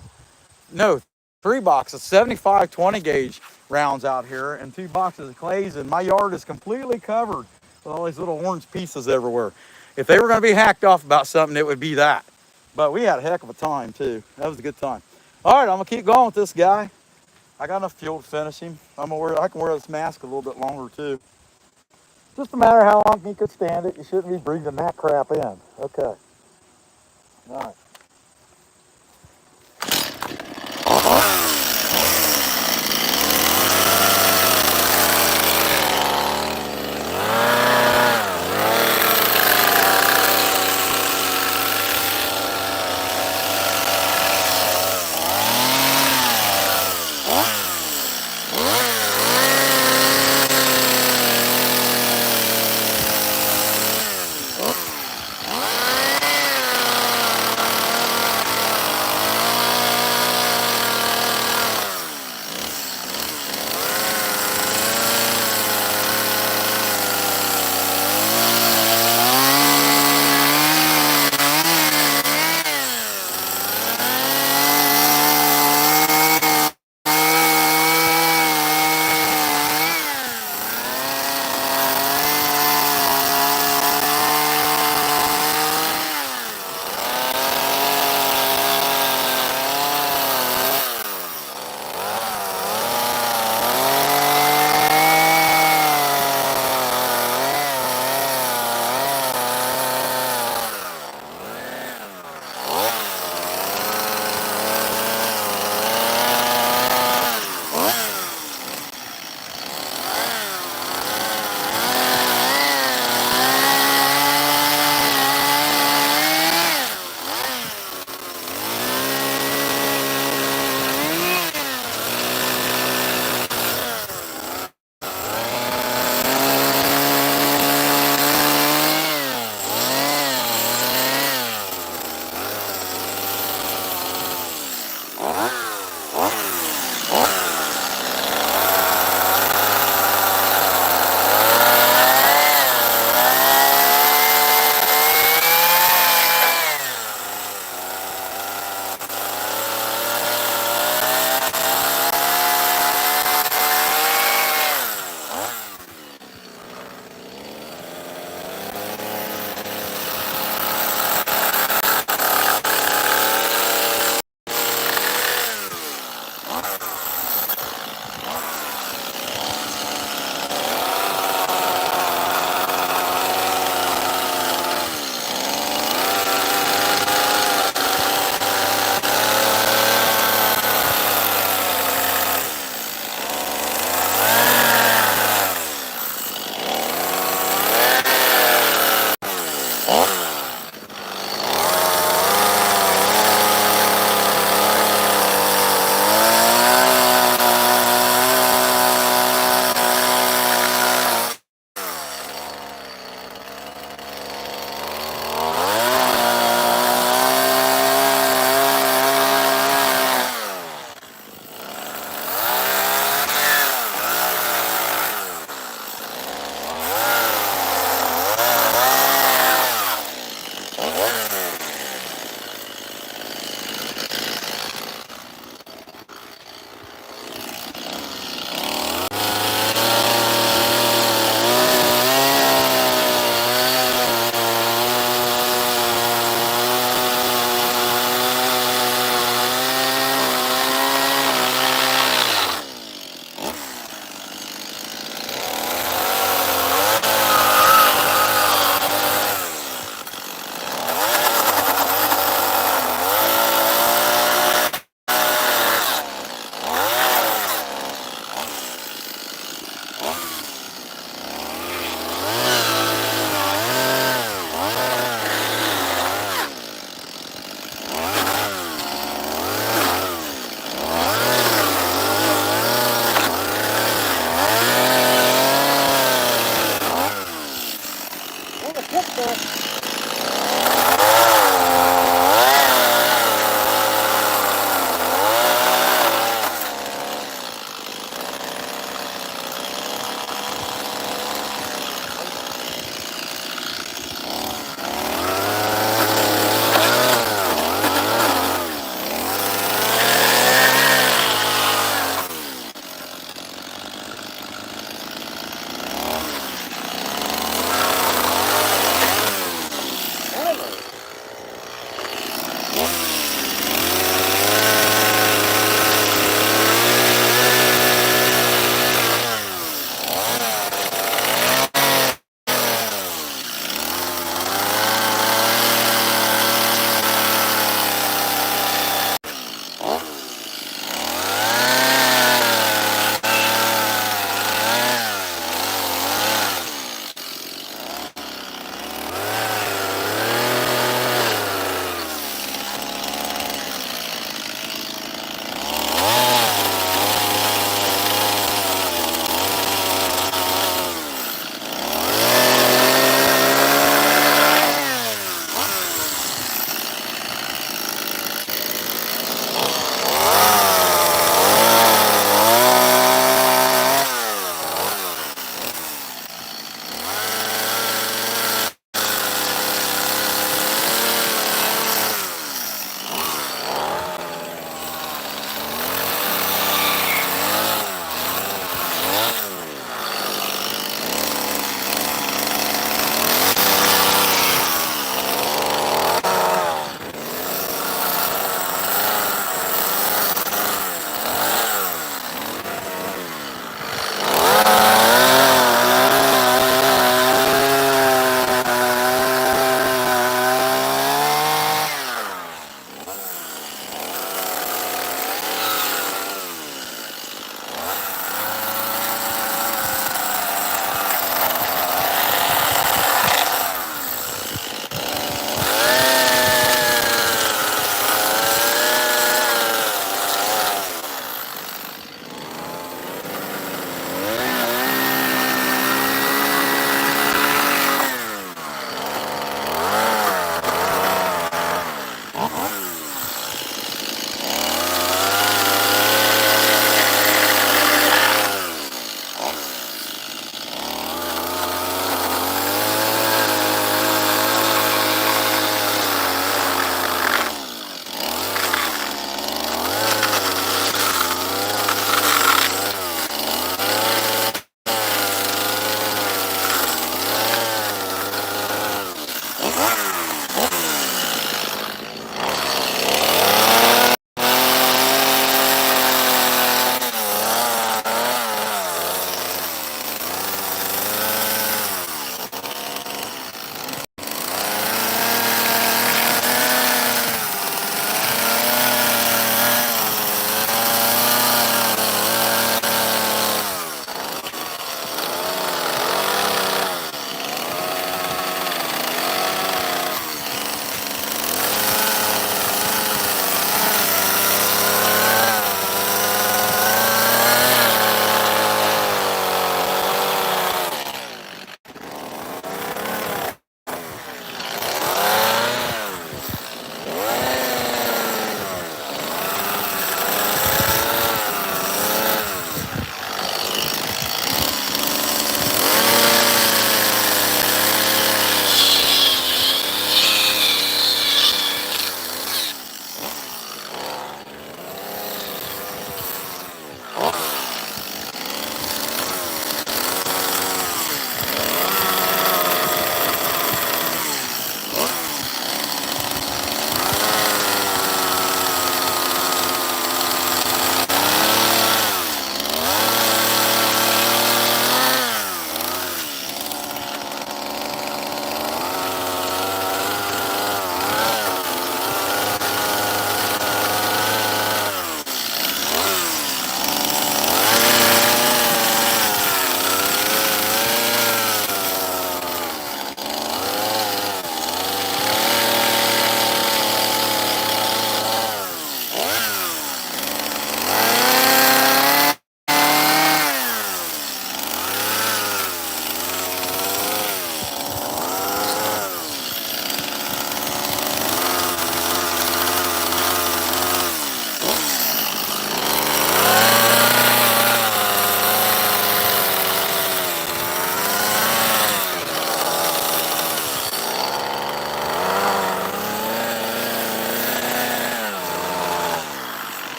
no, 3 boxes, 75 20 gauge rounds out here, and 2 boxes of clays, and my yard is completely covered with all these little orange pieces everywhere. If they were going to be hacked off about something, it would be that. But we had a heck of a time too. That was a good time. All right, I'm gonna keep going with this guy. I got enough fuel to finish him. I can wear this mask a little bit longer too. Just a matter of how long he could stand it. You shouldn't be breathing that crap in. Okay. All right.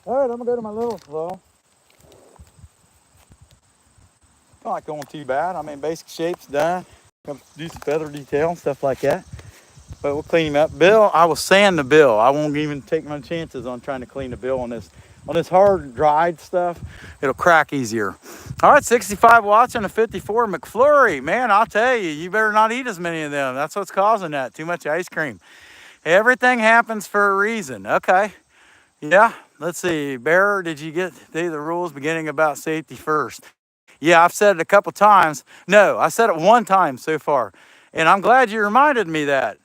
All right, I'm gonna go to my little flow. Not going too bad. I mean, basic shape's done. Gonna do some feather detail and stuff like that. But we'll clean him up. Bill, I will sand the bill. I won't even take my chances on trying to clean the bill on this hard dried stuff. It'll crack easier. All right, 65 watts and a 54 McFlurry. Man, I'll tell you, you better not eat as many of them. That's what's causing that. Too much ice cream. Everything happens for a reason. Okay. Yeah. Let's see. Bearer, did you get the rules beginning about safety first? Yeah, I've said it a couple times. No, I said it one time so far. And I'm glad you reminded me that.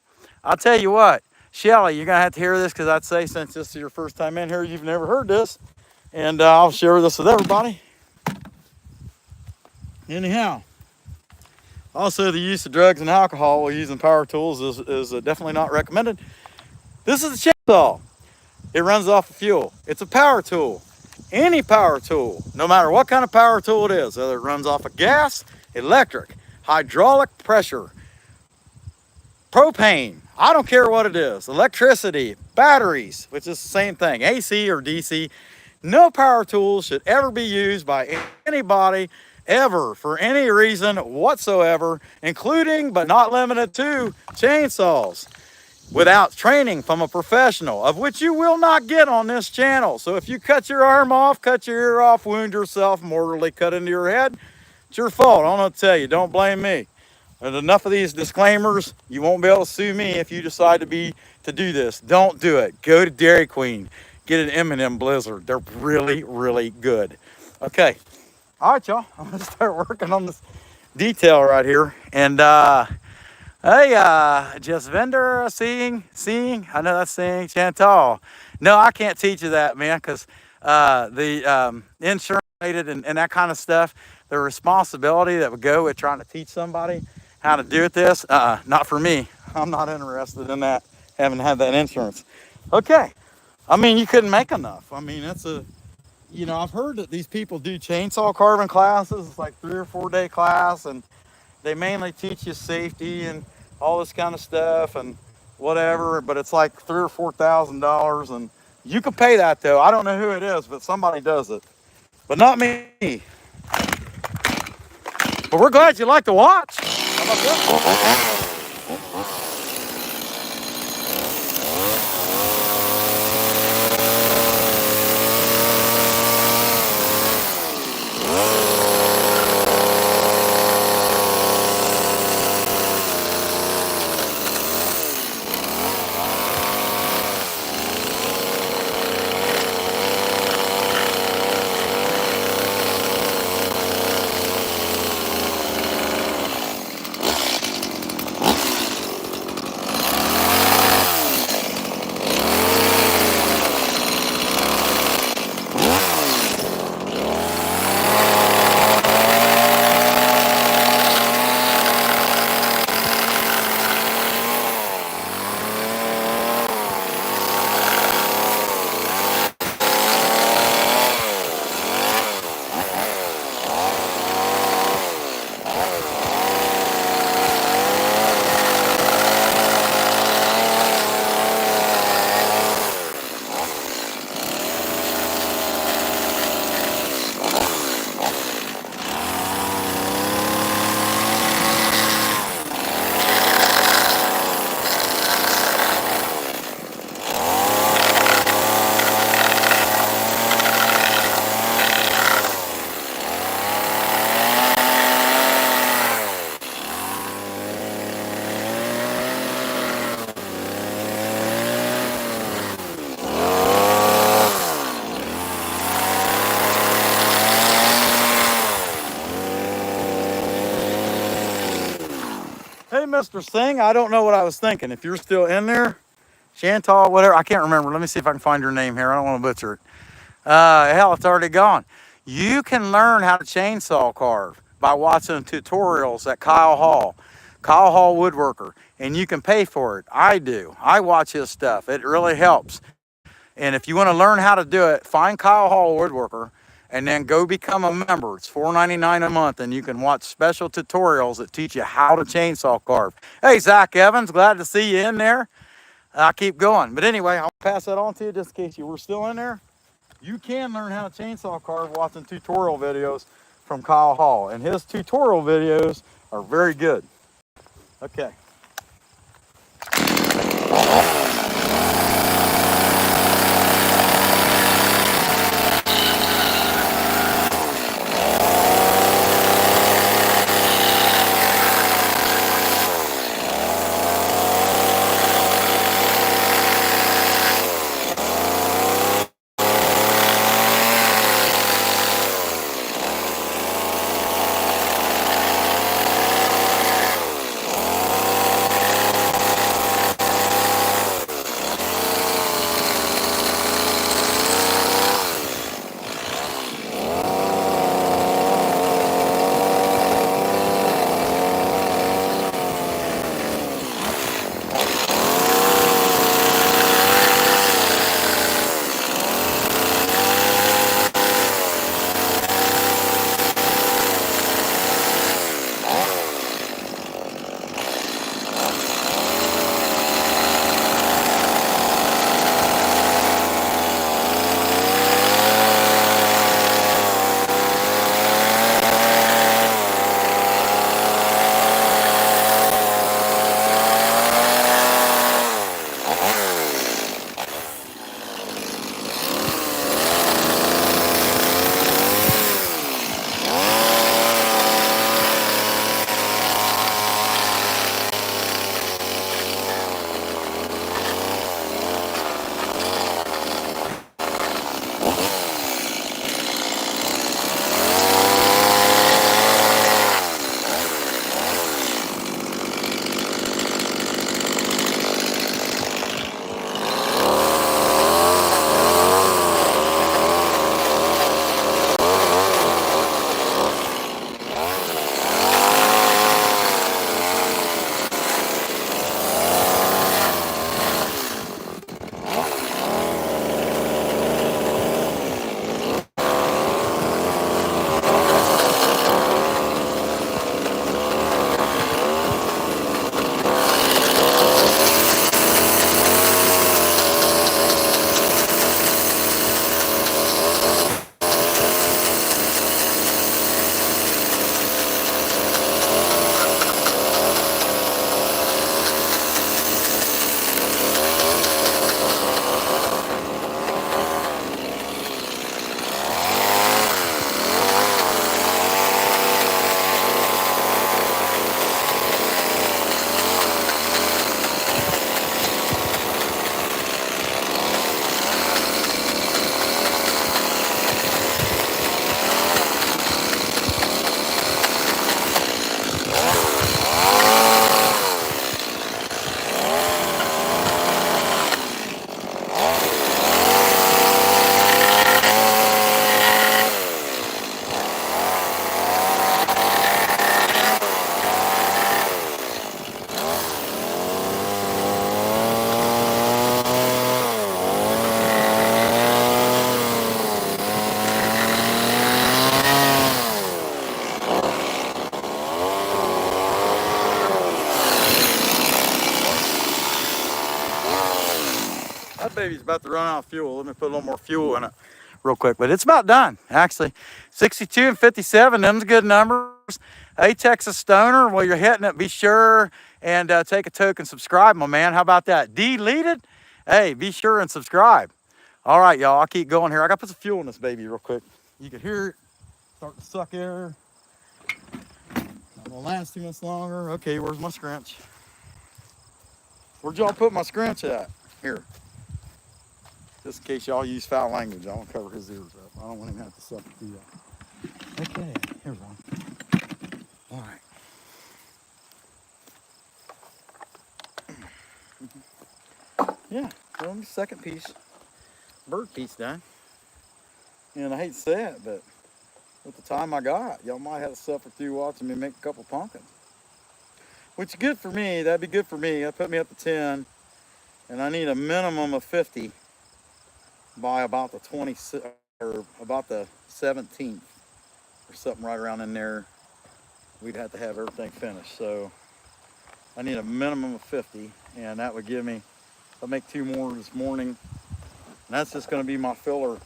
I'll tell you what, Shelly, you're going to have to hear this because I'd say since this is your first time in here, you've never heard this. And I'll share this with everybody. Anyhow, also the use of drugs and alcohol while using power tools is definitely not recommended. This is a chainsaw. It runs off of fuel. It's a power tool. Any power tool, no matter what kind of power tool it is, whether it runs off of gas, electric, hydraulic pressure, propane, I don't care what it is, electricity, batteries, which is the same thing, AC or DC, no power tools should ever be used by anybody ever for any reason whatsoever, including but not limited to chainsaws, without training from a professional, of which you will not get on this channel. So if you cut your arm off, cut your ear off, wound yourself, mortally cut into your head, it's your fault. I don't know what to tell you. Don't blame me. And enough of these disclaimers. You won't be able to sue me if you decide to do this. Don't do it. Go to Dairy Queen. Get an M&M Blizzard. They're really, really good. Okay. All right, y'all. I'm going to start working on this detail right here. And, hey, Jasvinder, seeing, I know that's seeing, Chantal. No, I can't teach you that, man, because the insurance related and that kind of stuff, the responsibility that would go with trying to teach somebody how to do this, not for me. I'm not interested in that, having had that insurance. Okay, I mean, you couldn't make enough. I mean, I've heard that these people do chainsaw carving classes. It's like 3 or 4 day class, and they mainly teach you safety and all this kind of stuff and whatever, but it's like $3,000 or $4,000, and you can pay that though. I don't know who it is, but somebody does it, but not me. But we're glad you like to watch. How about that? Hey, Mr. Singh, I don't know what I was thinking. If you're still in there, Chantal, whatever, I can't remember. Let me see if I can find your name here. I don't want to butcher it. Hell, it's already gone. You can learn how to chainsaw carve by watching tutorials at Kyle Hall Woodworker, and you can pay for it. I do. I watch his stuff. It really helps. And if you want to learn how to do it, find Kyle Hall Woodworker and then go become a member. It's $4.99 a month, and you can watch special tutorials that teach you how to chainsaw carve. Hey, Zach Evans, glad to see you in there. I'll keep going. But anyway, I'll pass that on to you just in case you were still in there. You can learn how to chainsaw carve watching tutorial videos from Kyle Hall, and his tutorial videos are very good. Okay. That baby's about to run out of fuel. Let me put a little more fuel in it real quick. But it's about done, actually. 62 and 57, them's good numbers. Hey, Texas Stoner, while you're hitting it, be sure and take a toke and subscribe, my man. How about that? Deleted? Hey, be sure and subscribe. All right, y'all, I'll keep going here. I got to put some fuel in this baby real quick. You can hear it start to suck air. Not gonna last too much longer. Okay, where's my scrunch? Where'd y'all put my scrunch at? Here. Just in case y'all use foul language, I want to cover his ears up. I don't want him to have to suffer through that. Okay, here's one. All right. Yeah, well, second piece, bird piece done. And I hate to say it, but with the time I got, y'all might have to suffer through watching me make a couple pumpkins. Which is good for me. That'd be good for me. That put me up to 10, and I need a minimum of 50 by about the 20 or about the 17th or something right around in there. We'd have to have everything finished. So I need a minimum of 50, and that would give me, I'll make 2 more this morning. And that's just going to be my filler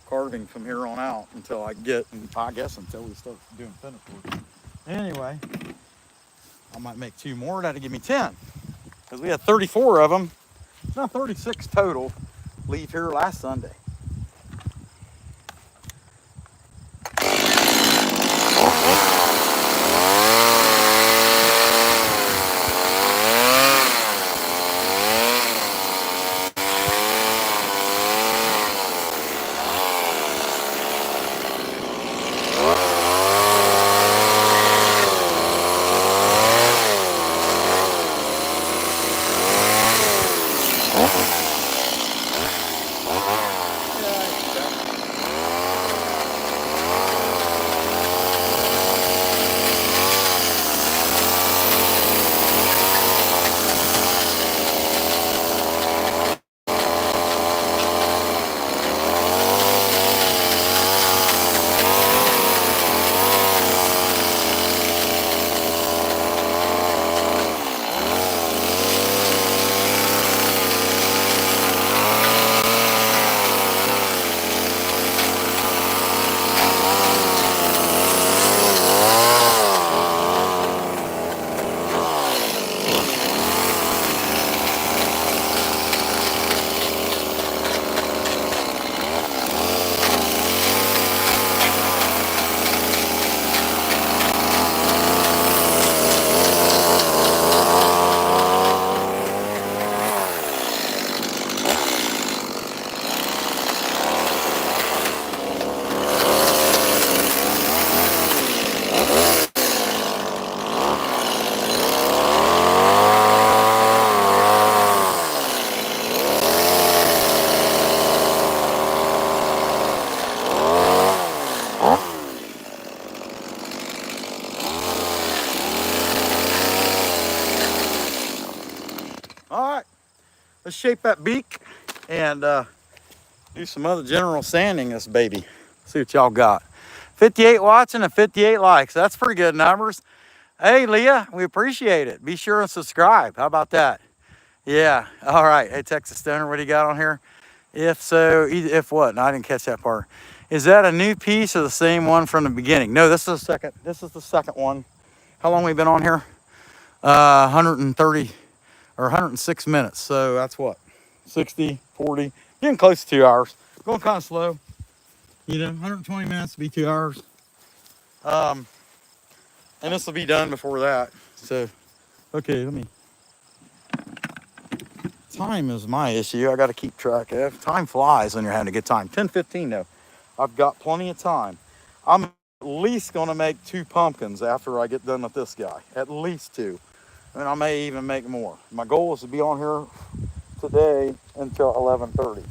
carving from here on out until I get, I guess until we start doing finish work. Anyway, I might make 2 more. That'll give me 10. Because we had 34 of them. Now 36 total leave here last Sunday. All right, let's shape that beak and do some other general sanding this baby. See what y'all got. 58 watching and 58 likes. That's pretty good numbers. Hey, Leah, we appreciate it. Be sure and subscribe. How about that? Yeah. All right. Hey, Texas Stoner, what do you got on here? If so, if what? No, I didn't catch that part. Is that a new piece or the same one from the beginning? No, this is the second. This is the second one. How long we been on here? 130 or 106 minutes. So that's what? 60, 40, getting close to 2 hours. Going kind of slow. You know, 120 minutes to be 2 hours. And this will be done before that. So, okay, let me. Time is my issue. I got to keep track of. Time flies when you're having a good time. 10:15 though. I've got plenty of time. I'm at least going to make 2 pumpkins after I get done with this guy. At least 2. And I may even make more. My goal is to be on here today until 11:30.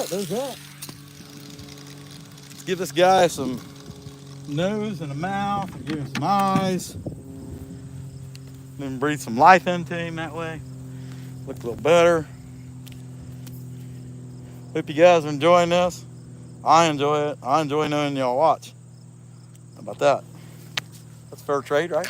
right, there's that. Let's give this guy some nose and a mouth and give him some eyes. Then breathe some life into him that way. Look a little better. Hope you guys are enjoying this. I enjoy it. I enjoy knowing y'all watch. How about that? That's fair trade, right?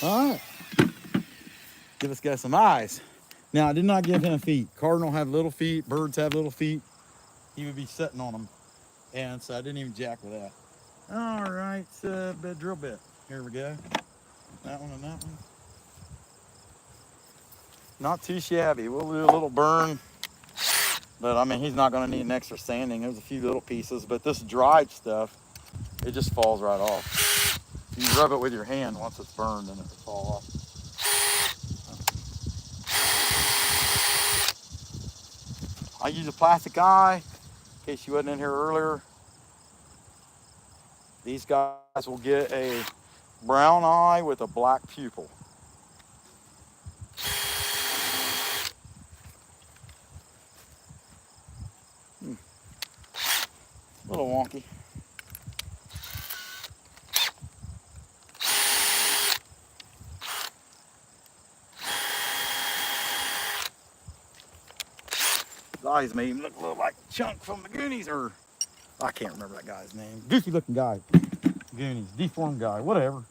All right. Give this guy some eyes. Now, I did not give him feet. Cardinal have little feet. Birds have little feet. He would be sitting on them. And so I didn't even jack with that. All right, drill bit. Here we go. That one and that one. Not too shabby. We'll do a little burn. But, I mean, he's not going to need an extra sanding. There's a few little pieces. But this dried stuff, it just falls right off. You rub it with your hand once it's burned and it will fall off. I use a plastic eye, in case you wasn't in here earlier. These guys will get a brown eye with a black pupil. A little wonky. His eyes made him look a little like Chunk from the Goonies, or I can't remember that guy's name. Goofy looking guy. Goonies, deformed guy, whatever.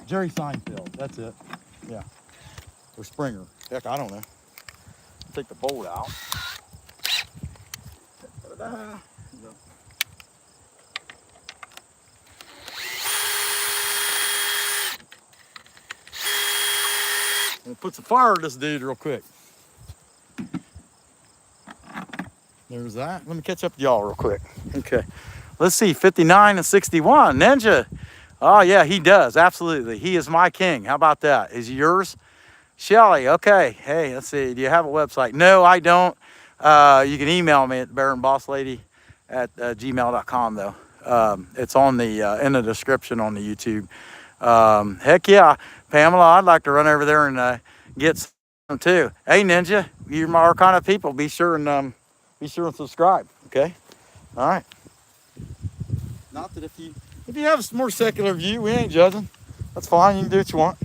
Jerry Seinfeld, that's it. Yeah. Or Springer. Heck, I don't know. Take the bolt out. Ta-da. We'll put some fire to this dude real quick. There's that. Let me catch up with y'all real quick. Okay. Let's see, 59 and 61. Ninja. Oh, yeah, he does. Absolutely. He is my king. How about that? Is he yours? Shelly, okay. Hey, let's see. Do you have a website? No, I don't. You can email me at baronbosslady@gmail.com, though. It's on the in the description on the YouTube. Heck yeah, Pamela, I'd like to run over there and get some too. Hey, Ninja, you're our kind of people. Be sure and subscribe. Okay. All right. Not that if you have a more secular view, we ain't judging. That's fine. You can do what you want.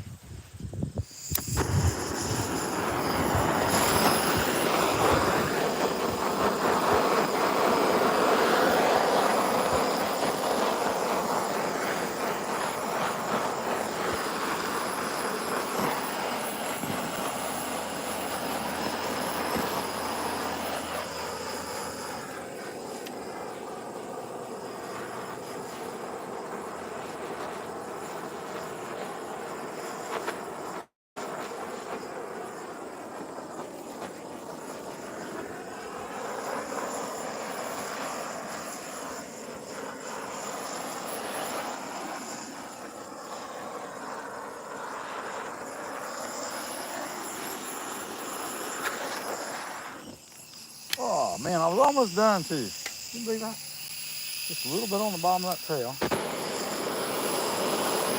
Oh man, I was almost done too. Can you believe that? Just a little bit on the bottom of that tail.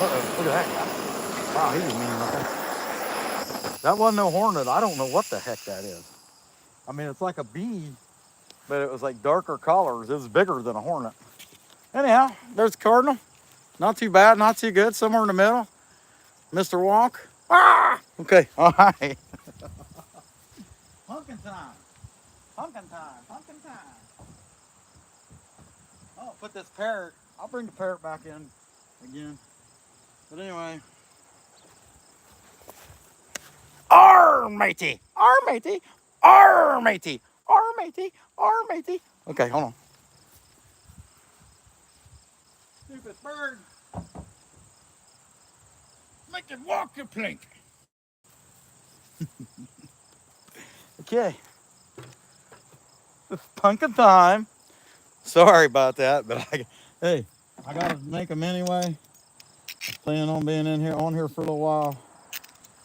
Uh-oh, look at that guy. Wow, he was mean looking. That wasn't no hornet. I don't know what the heck that is. I mean, it's like a bee, but it was like darker colors. It was bigger than a hornet. Anyhow, there's the cardinal. Not too bad, not too good. Somewhere in the middle. Mr. Wonk. Ah! Okay, all right. Pumpkin time. Pumpkin time. Pumpkin time. I'll put this parrot. I'll bring the parrot back in again. But anyway. Arr! matey, arr matey, arr matey, arr matey, arr matey. Okay, hold on. Stupid bird. Make it walk, you plank. Okay. It's pumpkin time. Sorry about that, but hey, I gotta make them anyway. I plan on being on here for a little while.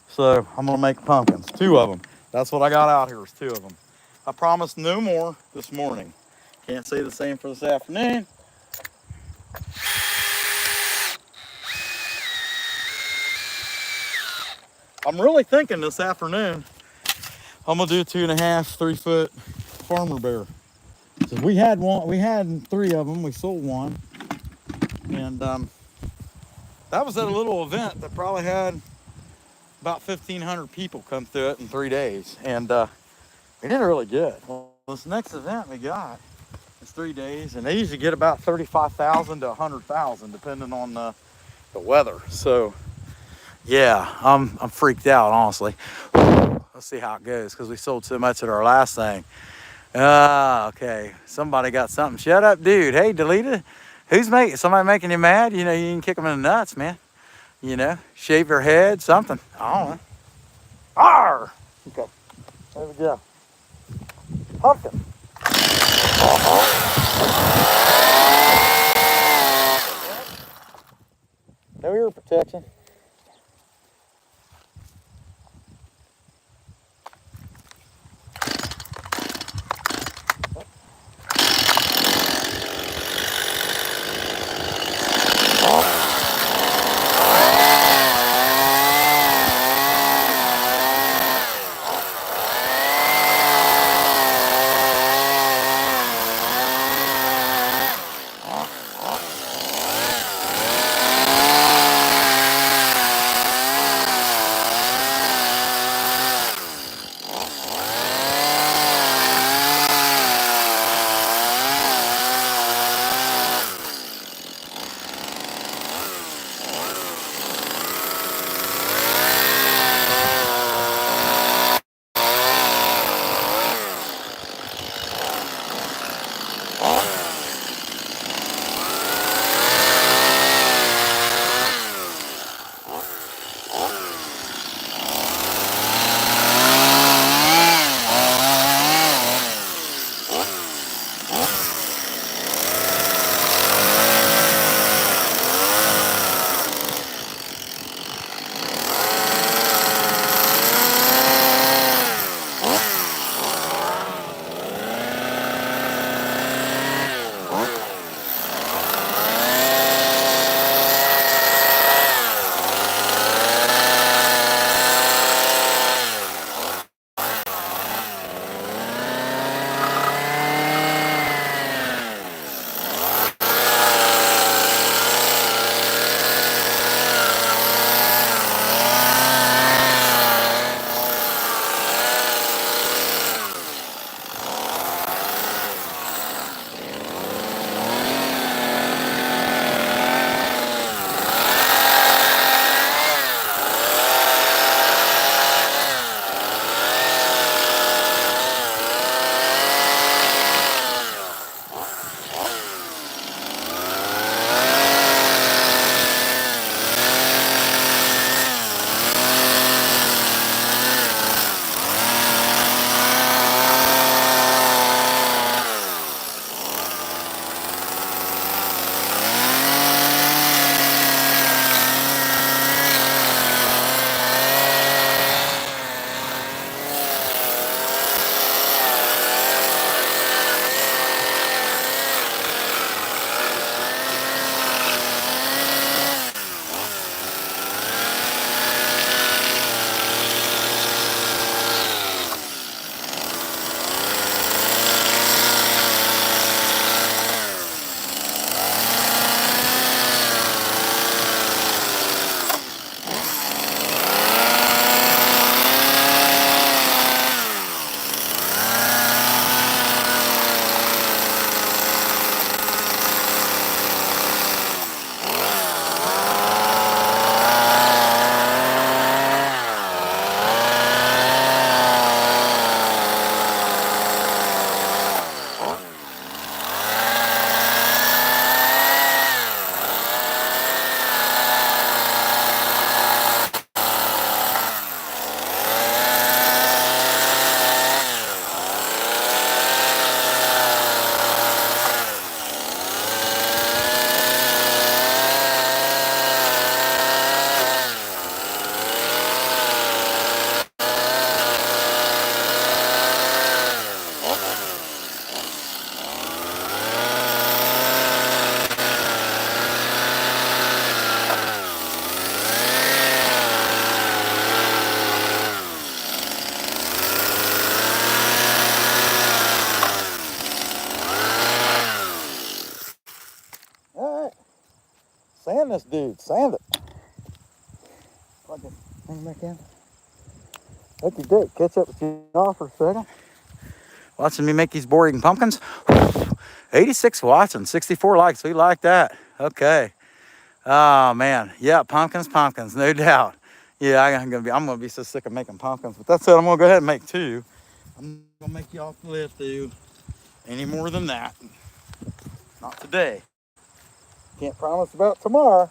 So I'm gonna make pumpkins, 2 of them. That's what I got out here is 2 of them. I promised no more this morning. Can't say the same for this afternoon. I'm really thinking this afternoon, I'm gonna do 2.5, 3 foot farmer bear. So we had 3 of them, we sold 1. And that was at a little event that probably had about 1,500 people come through it in 3 days. And we did really good. Well, this next event we got is 3 days, and they usually get about 35,000 to 100,000 depending on the weather. So yeah, I'm freaked out, honestly. Let's see how it goes, because we sold so much at our last thing. Okay, somebody got something. Shut up, dude. Hey, delete it. Somebody making you mad? You know, you can kick them in the nuts, man. You know, shave their head, something. I don't know. Arr! Okay, there we go. Pumpkin. No ear protection. Sand this dude. Sand it. Plug this thing back in. Let your dick catch up with you off for a second. Watching me make these boring pumpkins. 86 watching, 64 likes. We like that. Okay. Oh man. Yeah, pumpkins, no doubt. Yeah, I'm gonna be so sick of making pumpkins. But that said, I'm gonna go ahead and make 2. I'm gonna make y'all live through any more than that. Not today. Can't promise about tomorrow.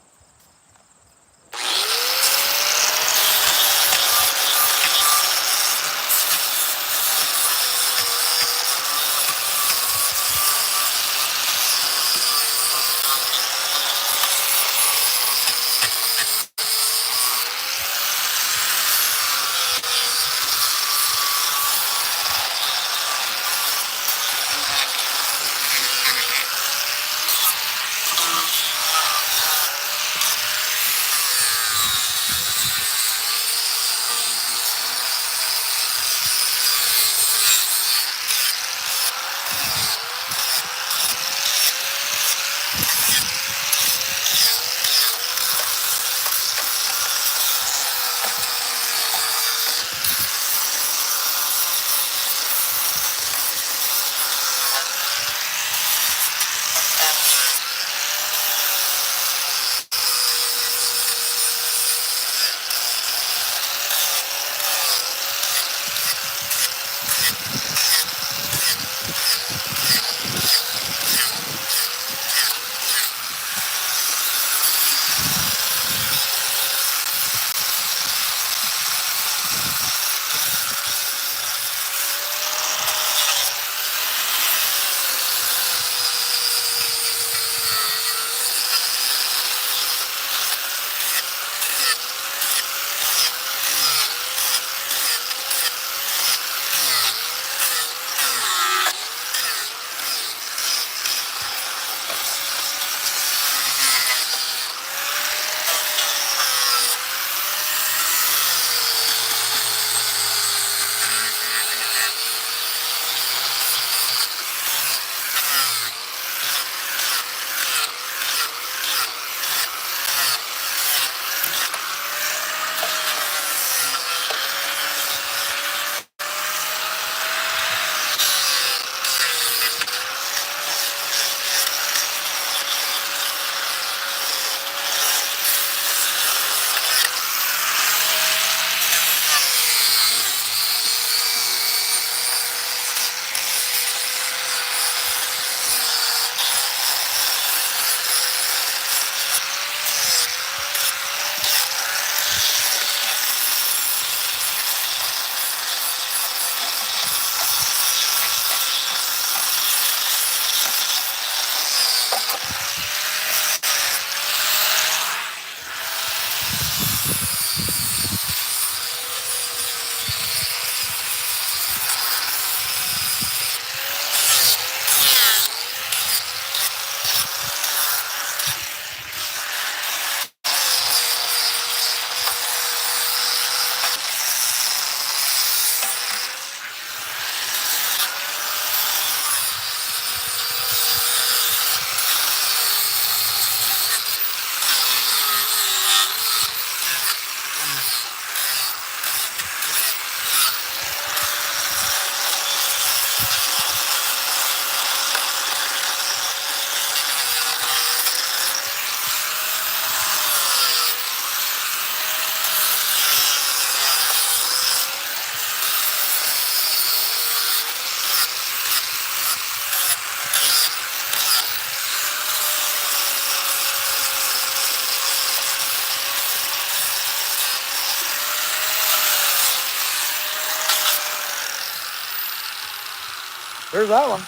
There's that one.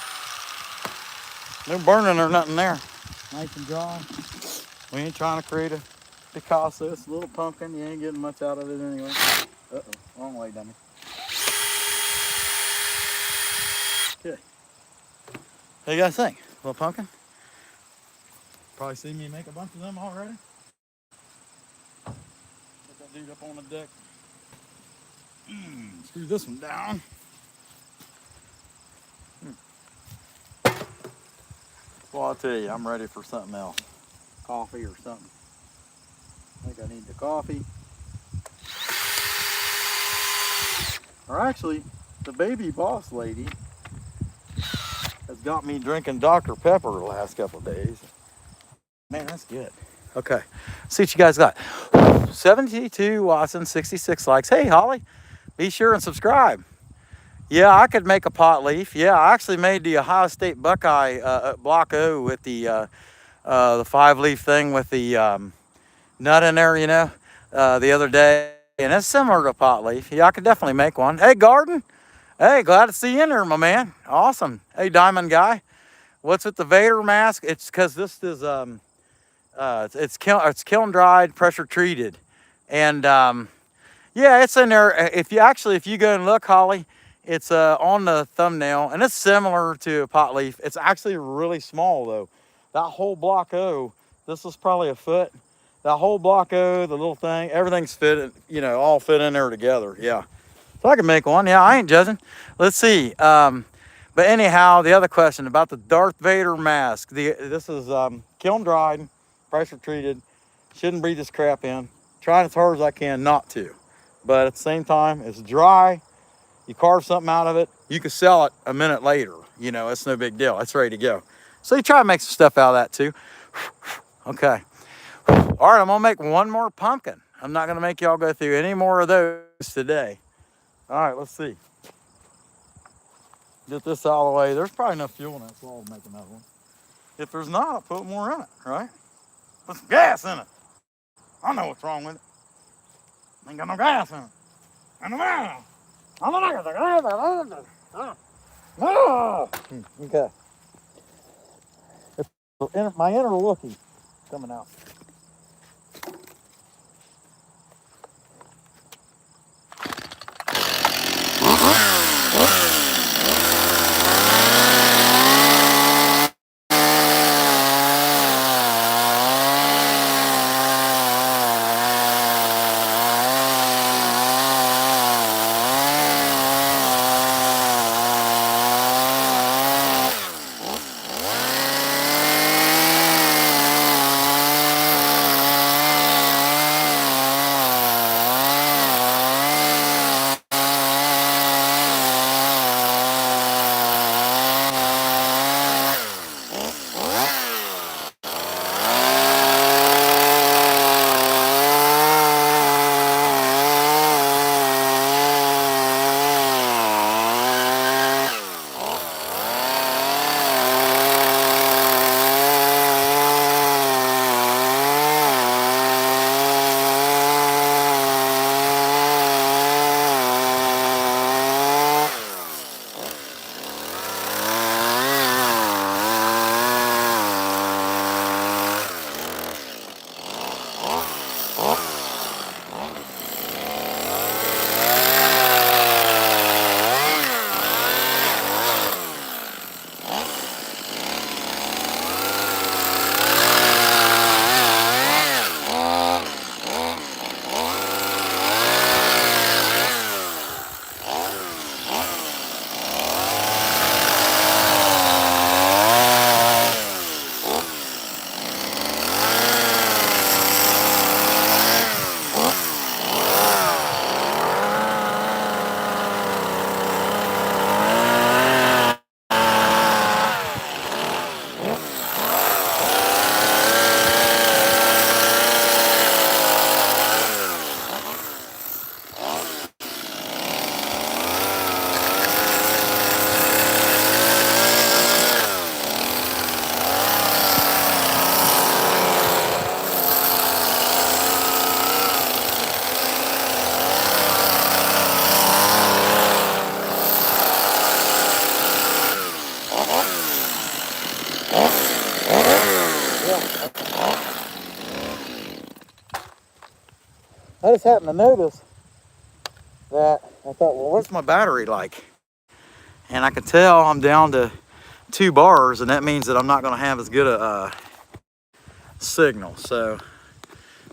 No burning or nothing there. Nice and dry. We ain't trying to create a Picasso. It's a little pumpkin. You ain't getting much out of it anyway. Uh-oh, wrong way, dummy. Okay. What do you guys think? Little pumpkin? Probably seen me make a bunch of them already. Put that dude up on the deck. Screw this one down. Well, I'll tell you, I'm ready for something else. coffee or something. I think I need the coffee. Or actually, the baby boss lady has got me drinking Dr. Pepper the last couple of days. Man, that's good. Okay, see what you guys got. 72 Watson, 66 likes. Hey, Holly, be sure and subscribe. Yeah, I could make a pot leaf. Yeah, I actually made the Ohio State Buckeye Block O with the 5-leaf thing with the nut in there, you know, the other day. And it's similar to a pot leaf. Yeah, I could definitely make one. Hey, Garden. Hey, glad to see you in there, my man. Awesome. Hey, Diamond Guy. What's with the Vader mask? It's because this is it's kiln dried, pressure treated, and yeah, it's in there. If you go and look, Holly, it's on the thumbnail, and it's similar to a pot leaf. It's actually really small though. That whole block O, this is probably a foot. That whole block O, the little thing, everything's fit, you know, all fit in there together. Yeah, so I can make one. Yeah, I ain't judging. Let's see. But anyhow, the other question about the Darth Vader mask. This is kiln dried, pressure treated. Shouldn't breathe this crap in. Trying as hard as I can not to. But at the same time, it's dry. You carve something out of it, you can sell it a minute later. You know, it's no big deal. It's ready to go. So you try to make some stuff out of that too. Okay. All right, I'm gonna make one more pumpkin. I'm not gonna make y'all go through any more of those today. All right, let's see. Get this out of the way. There's probably enough fuel in that, so I'll make another one. If there's not, I'll put more in it, right? Put some gas in it. I know what's wrong with it. Ain't got no gas in it. I don't know. Okay. My inner looking coming out. I just happened to notice that I thought, well, what's my battery like? And I can tell I'm down to 2 bars, and that means that I'm not going to have as good a signal. So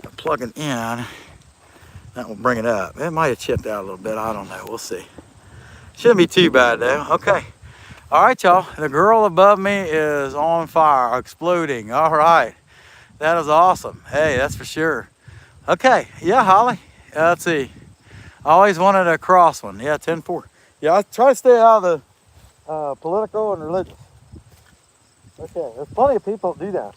I'm plugging in, that will bring it up. It might have chipped out a little bit. I don't know. We'll see. Shouldn't be too bad though. Okay. All right, y'all. The girl above me is on fire, exploding. All right. That is awesome. Hey, that's for sure. Okay, yeah, Holly. Let's see. I always wanted a cross one. Yeah, 10-4. Yeah, I try to stay out of the political and religious. Okay, there's plenty of people that do that.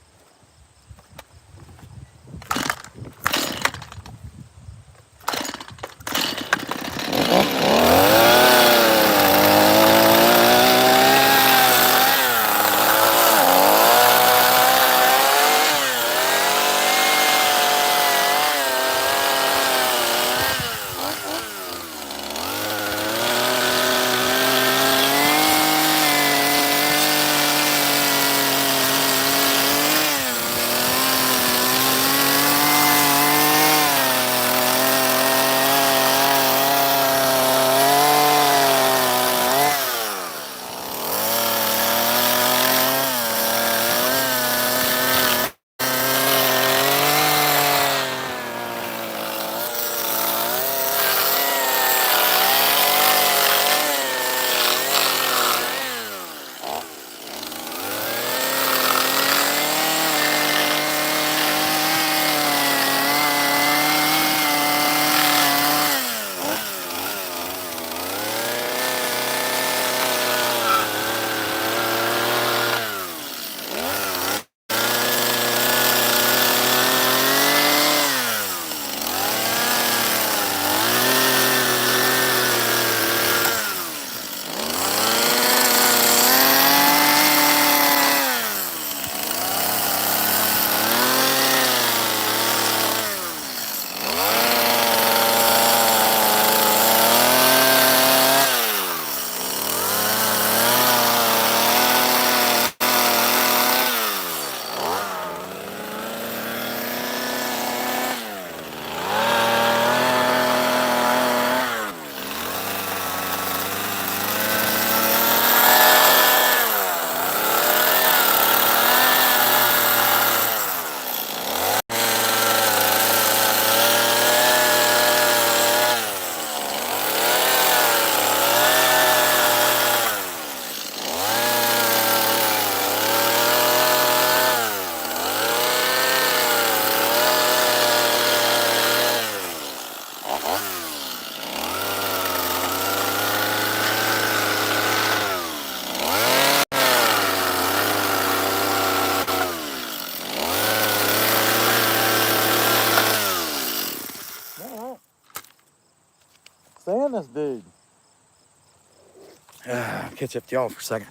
Sand this dude. Catch up to y'all for a second.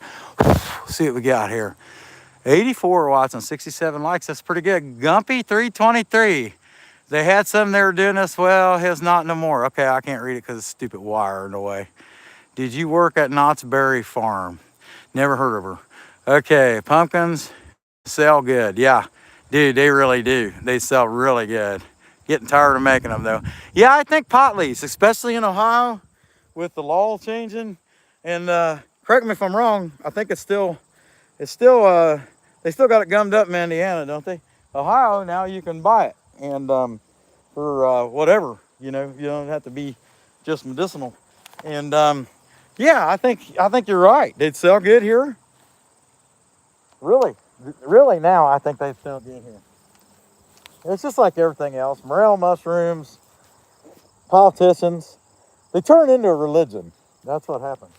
See what we got here. 84 watts and 67 likes. That's pretty good. Gumpy 323. They had some they were doing this. Well, his not no more. Okay, I can't read it because it's stupid wire in the way. Did you work at Knott's Berry Farm? Never heard of her. Okay, pumpkins sell good. Yeah, dude, they really do. They sell really good. Getting tired of making them though. Yeah, I think pot leaves, especially in Ohio, with the law changing. And correct me if I'm wrong. I think it's still, they still got it gummed up in Indiana, don't they? Ohio now you can buy it, and for whatever, you don't have to be just medicinal. And yeah, I think you're right. They'd sell good here. Really now I think they sell good here. It's just like everything else. Morel mushrooms, politicians, they turn into a religion. That's what happens.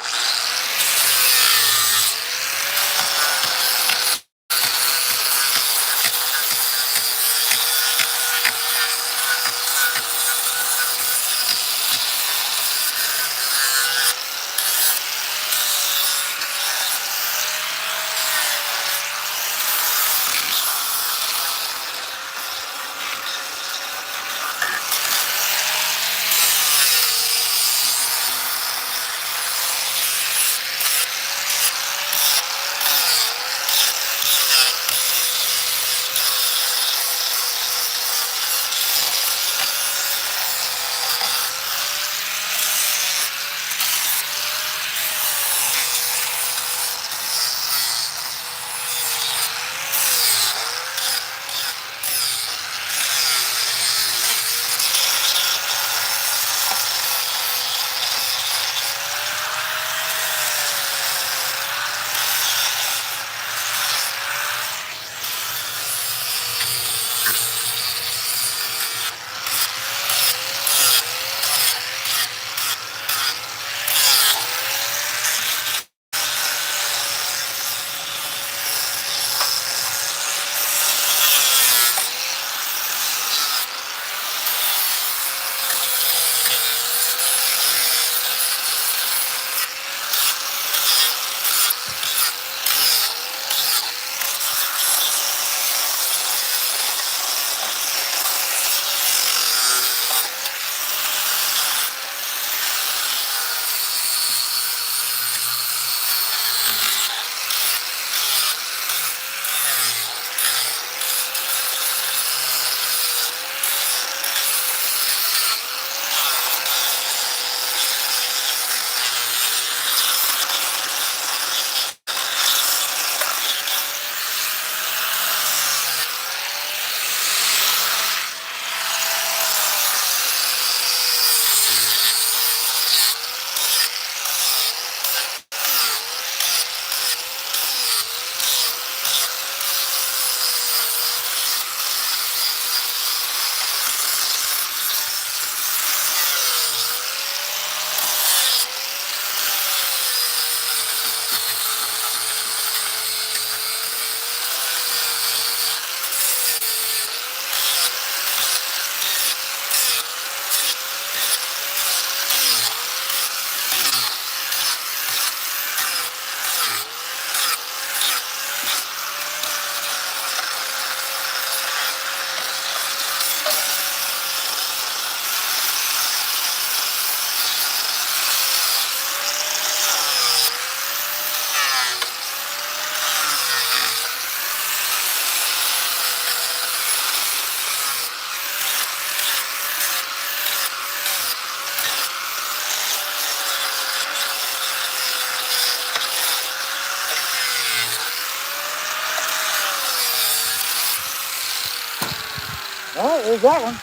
All right, there's that one.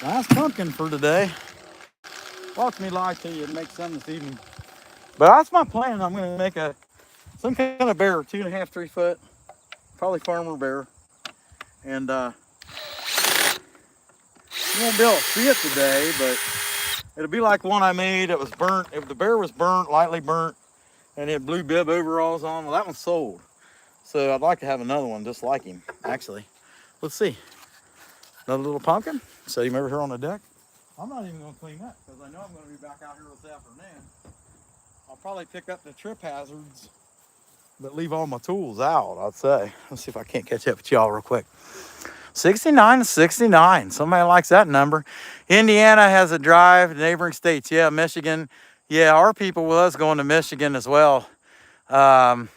Nice pumpkin for today. Watch me lie to you and make some this evening. But that's my plan. I'm going to make some kind of bear, 2.5, 3 foot, probably farmer bear. And you won't be able to see it today, but it'll be like one I made. It was burnt. If the bear was burnt, lightly burnt, and it had blue bib overalls on, well, that one's sold. So I'd like to have another one just like him, actually. Let's see. Another little pumpkin. Set him over here on the deck. I'm not even going to clean that because I know I'm going to be back out here this afternoon. I'll probably pick up the trip hazards, but leave all my tools out, I'd say. Let's see if I can't catch up with y'all real quick. 69 to 69. Somebody likes that number. Indiana has a drive to neighboring states. Yeah, Michigan. Yeah, our people was going to Michigan as well. But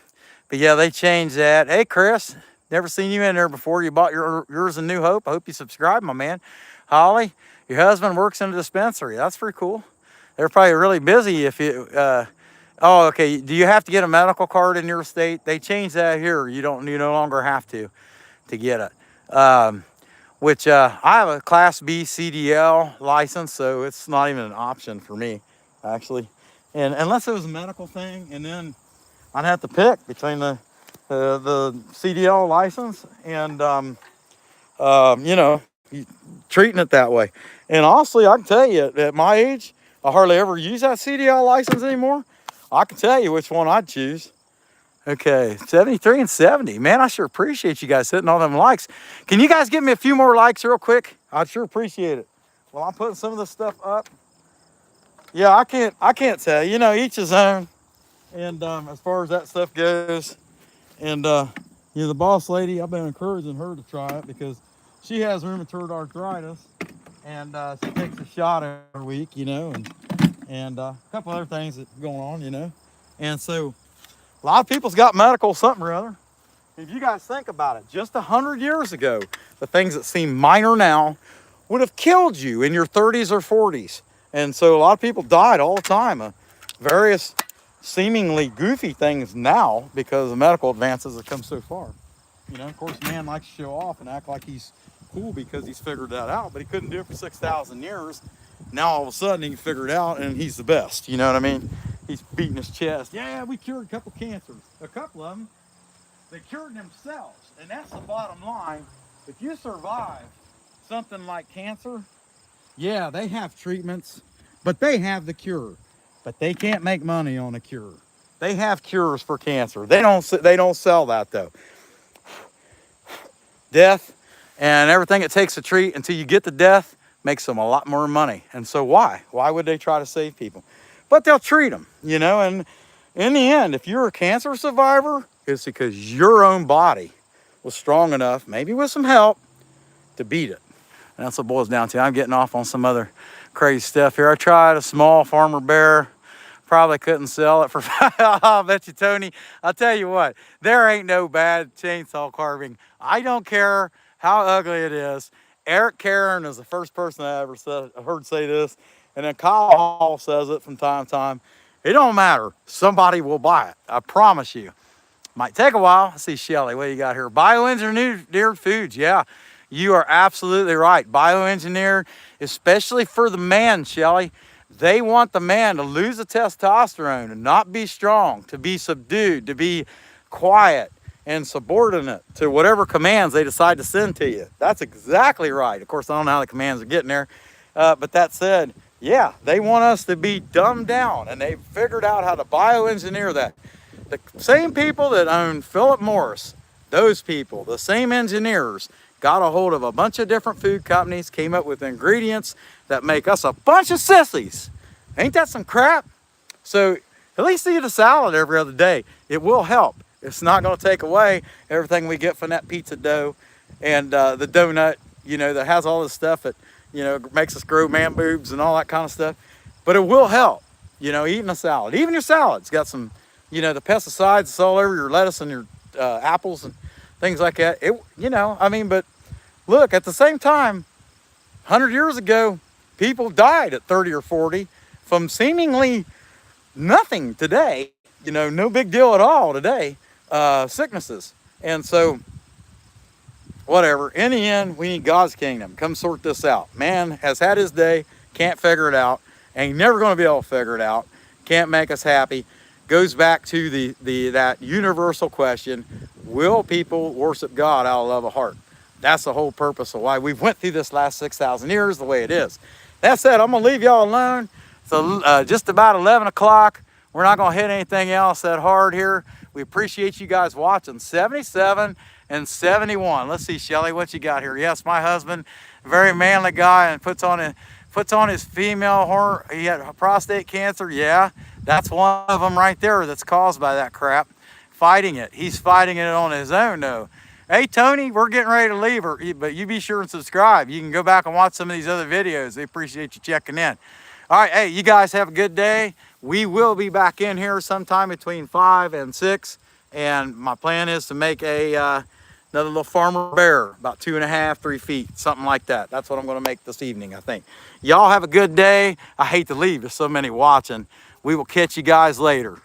yeah, they changed that. Hey, Chris, never seen you in there before. You bought yours in New Hope. I hope you subscribe, my man. Holly, your husband works in a dispensary. That's pretty cool. They're probably really busy if you... oh, okay. Do you have to get a medical card in your state? They changed that here. You no longer have to get it. I have a Class B CDL license, so it's not even an option for me, actually. And unless it was a medical thing, and then I'd have to pick between the CDL license and treating it that way. And honestly, I can tell you, at my age, I hardly ever use that CDL license anymore. I can tell you which one I'd choose. Okay, 73 and 70. Man, I sure appreciate you guys hitting all them likes. Can you guys give me a few more likes real quick? I'd sure appreciate it. Well, I'm putting some of this stuff up. Yeah, I can't tell. Each his own. And as far as that stuff goes, and the boss lady, I've been encouraging her to try it because she has rheumatoid arthritis, and she takes a shot every week, and a couple other things that are going on, and so a lot of people's got medical something or other. If you guys think about it, just 100 years ago, the things that seem minor now would have killed you in your 30s or 40s. And so a lot of people died all the time of various seemingly goofy things now because the medical advances have come so far. Of course, man likes to show off and act like he's cool because he's figured that out, but he couldn't do it for 6,000 years. Now all of a sudden he can figure it out and he's the best. You know what I mean? He's beating his chest. Yeah, we cured a couple cancers. A couple of them, they cured themselves. And that's the bottom line. If you survive something like cancer, yeah, they have treatments, but they have the cure. But they can't make money on a cure. They have cures for cancer. They don't sell that though. Death and everything it takes to treat until you get to death makes them a lot more money. And so why? Why would they try to save people? But they'll treat them, and in the end, if you're a cancer survivor, it's because your own body was strong enough, maybe with some help, to beat it. And that's what it boils down to. I'm getting off on some other crazy stuff here. I tried a small farmer bear. Probably couldn't sell it for I'll bet you, Tony. I'll tell you what, there ain't no bad chainsaw carving. I don't care how ugly it is. Eric Karen is the first person I ever heard say this. And then Kyle Hall says it from time to time. It don't matter. Somebody will buy it. I promise you. Might take a while. I see Shelly. What do you got here? Bioengineered foods. Yeah, you are absolutely right. Bioengineered, especially for the man, Shelly. They want the man to lose the testosterone and not be strong, to be subdued, to be quiet and subordinate to whatever commands they decide to send to you. That's exactly right. Of course, I don't know how the commands are getting there. But that said, yeah, they want us to be dumbed down, and they've figured out how to bioengineer that. The same people that own Philip Morris, those people, the same engineers, got a hold of a bunch of different food companies, came up with ingredients that make us a bunch of sissies. Ain't that some crap? So at least eat a salad every other day. It will help. It's not going to take away everything we get from that pizza dough and the donut, that has all this stuff that, makes us grow man boobs and all that kind of stuff. But it will help, eating a salad. Even your salad's got some, the pesticides that's all over your lettuce and your apples and things like that. But look, at the same time, 100 years ago, people died at 30 or 40 from seemingly nothing today, no big deal at all today, sicknesses. And so whatever. In the end, we need God's kingdom. Come sort this out. Man has had his day, can't figure it out, ain't never going to be able to figure it out, can't make us happy. Goes back to that universal question, will people worship God out of love of heart? That's the whole purpose of why we've went through this last 6,000 years the way it is. That said, I'm going to leave y'all alone. So just about 11 o'clock. We're not going to hit anything else that hard here. We appreciate you guys watching. 77 and 71. Let's see, Shelly, what you got here? Yes, my husband, very manly guy, and puts on his female horn. He had prostate cancer. Yeah, that's one of them right there that's caused by that crap. Fighting it. He's fighting it on his own, though. Hey, Tony, we're getting ready to leave, but you be sure and subscribe. You can go back and watch some of these other videos. They appreciate you checking in. All right, hey, you guys have a good day. We will be back in here sometime between 5 and 6, and my plan is to make another little farmer bear, about 2.5, 3 feet, something like that. That's what I'm going to make this evening, I think. Y'all have a good day. I hate to leave. There's so many watching. We will catch you guys later.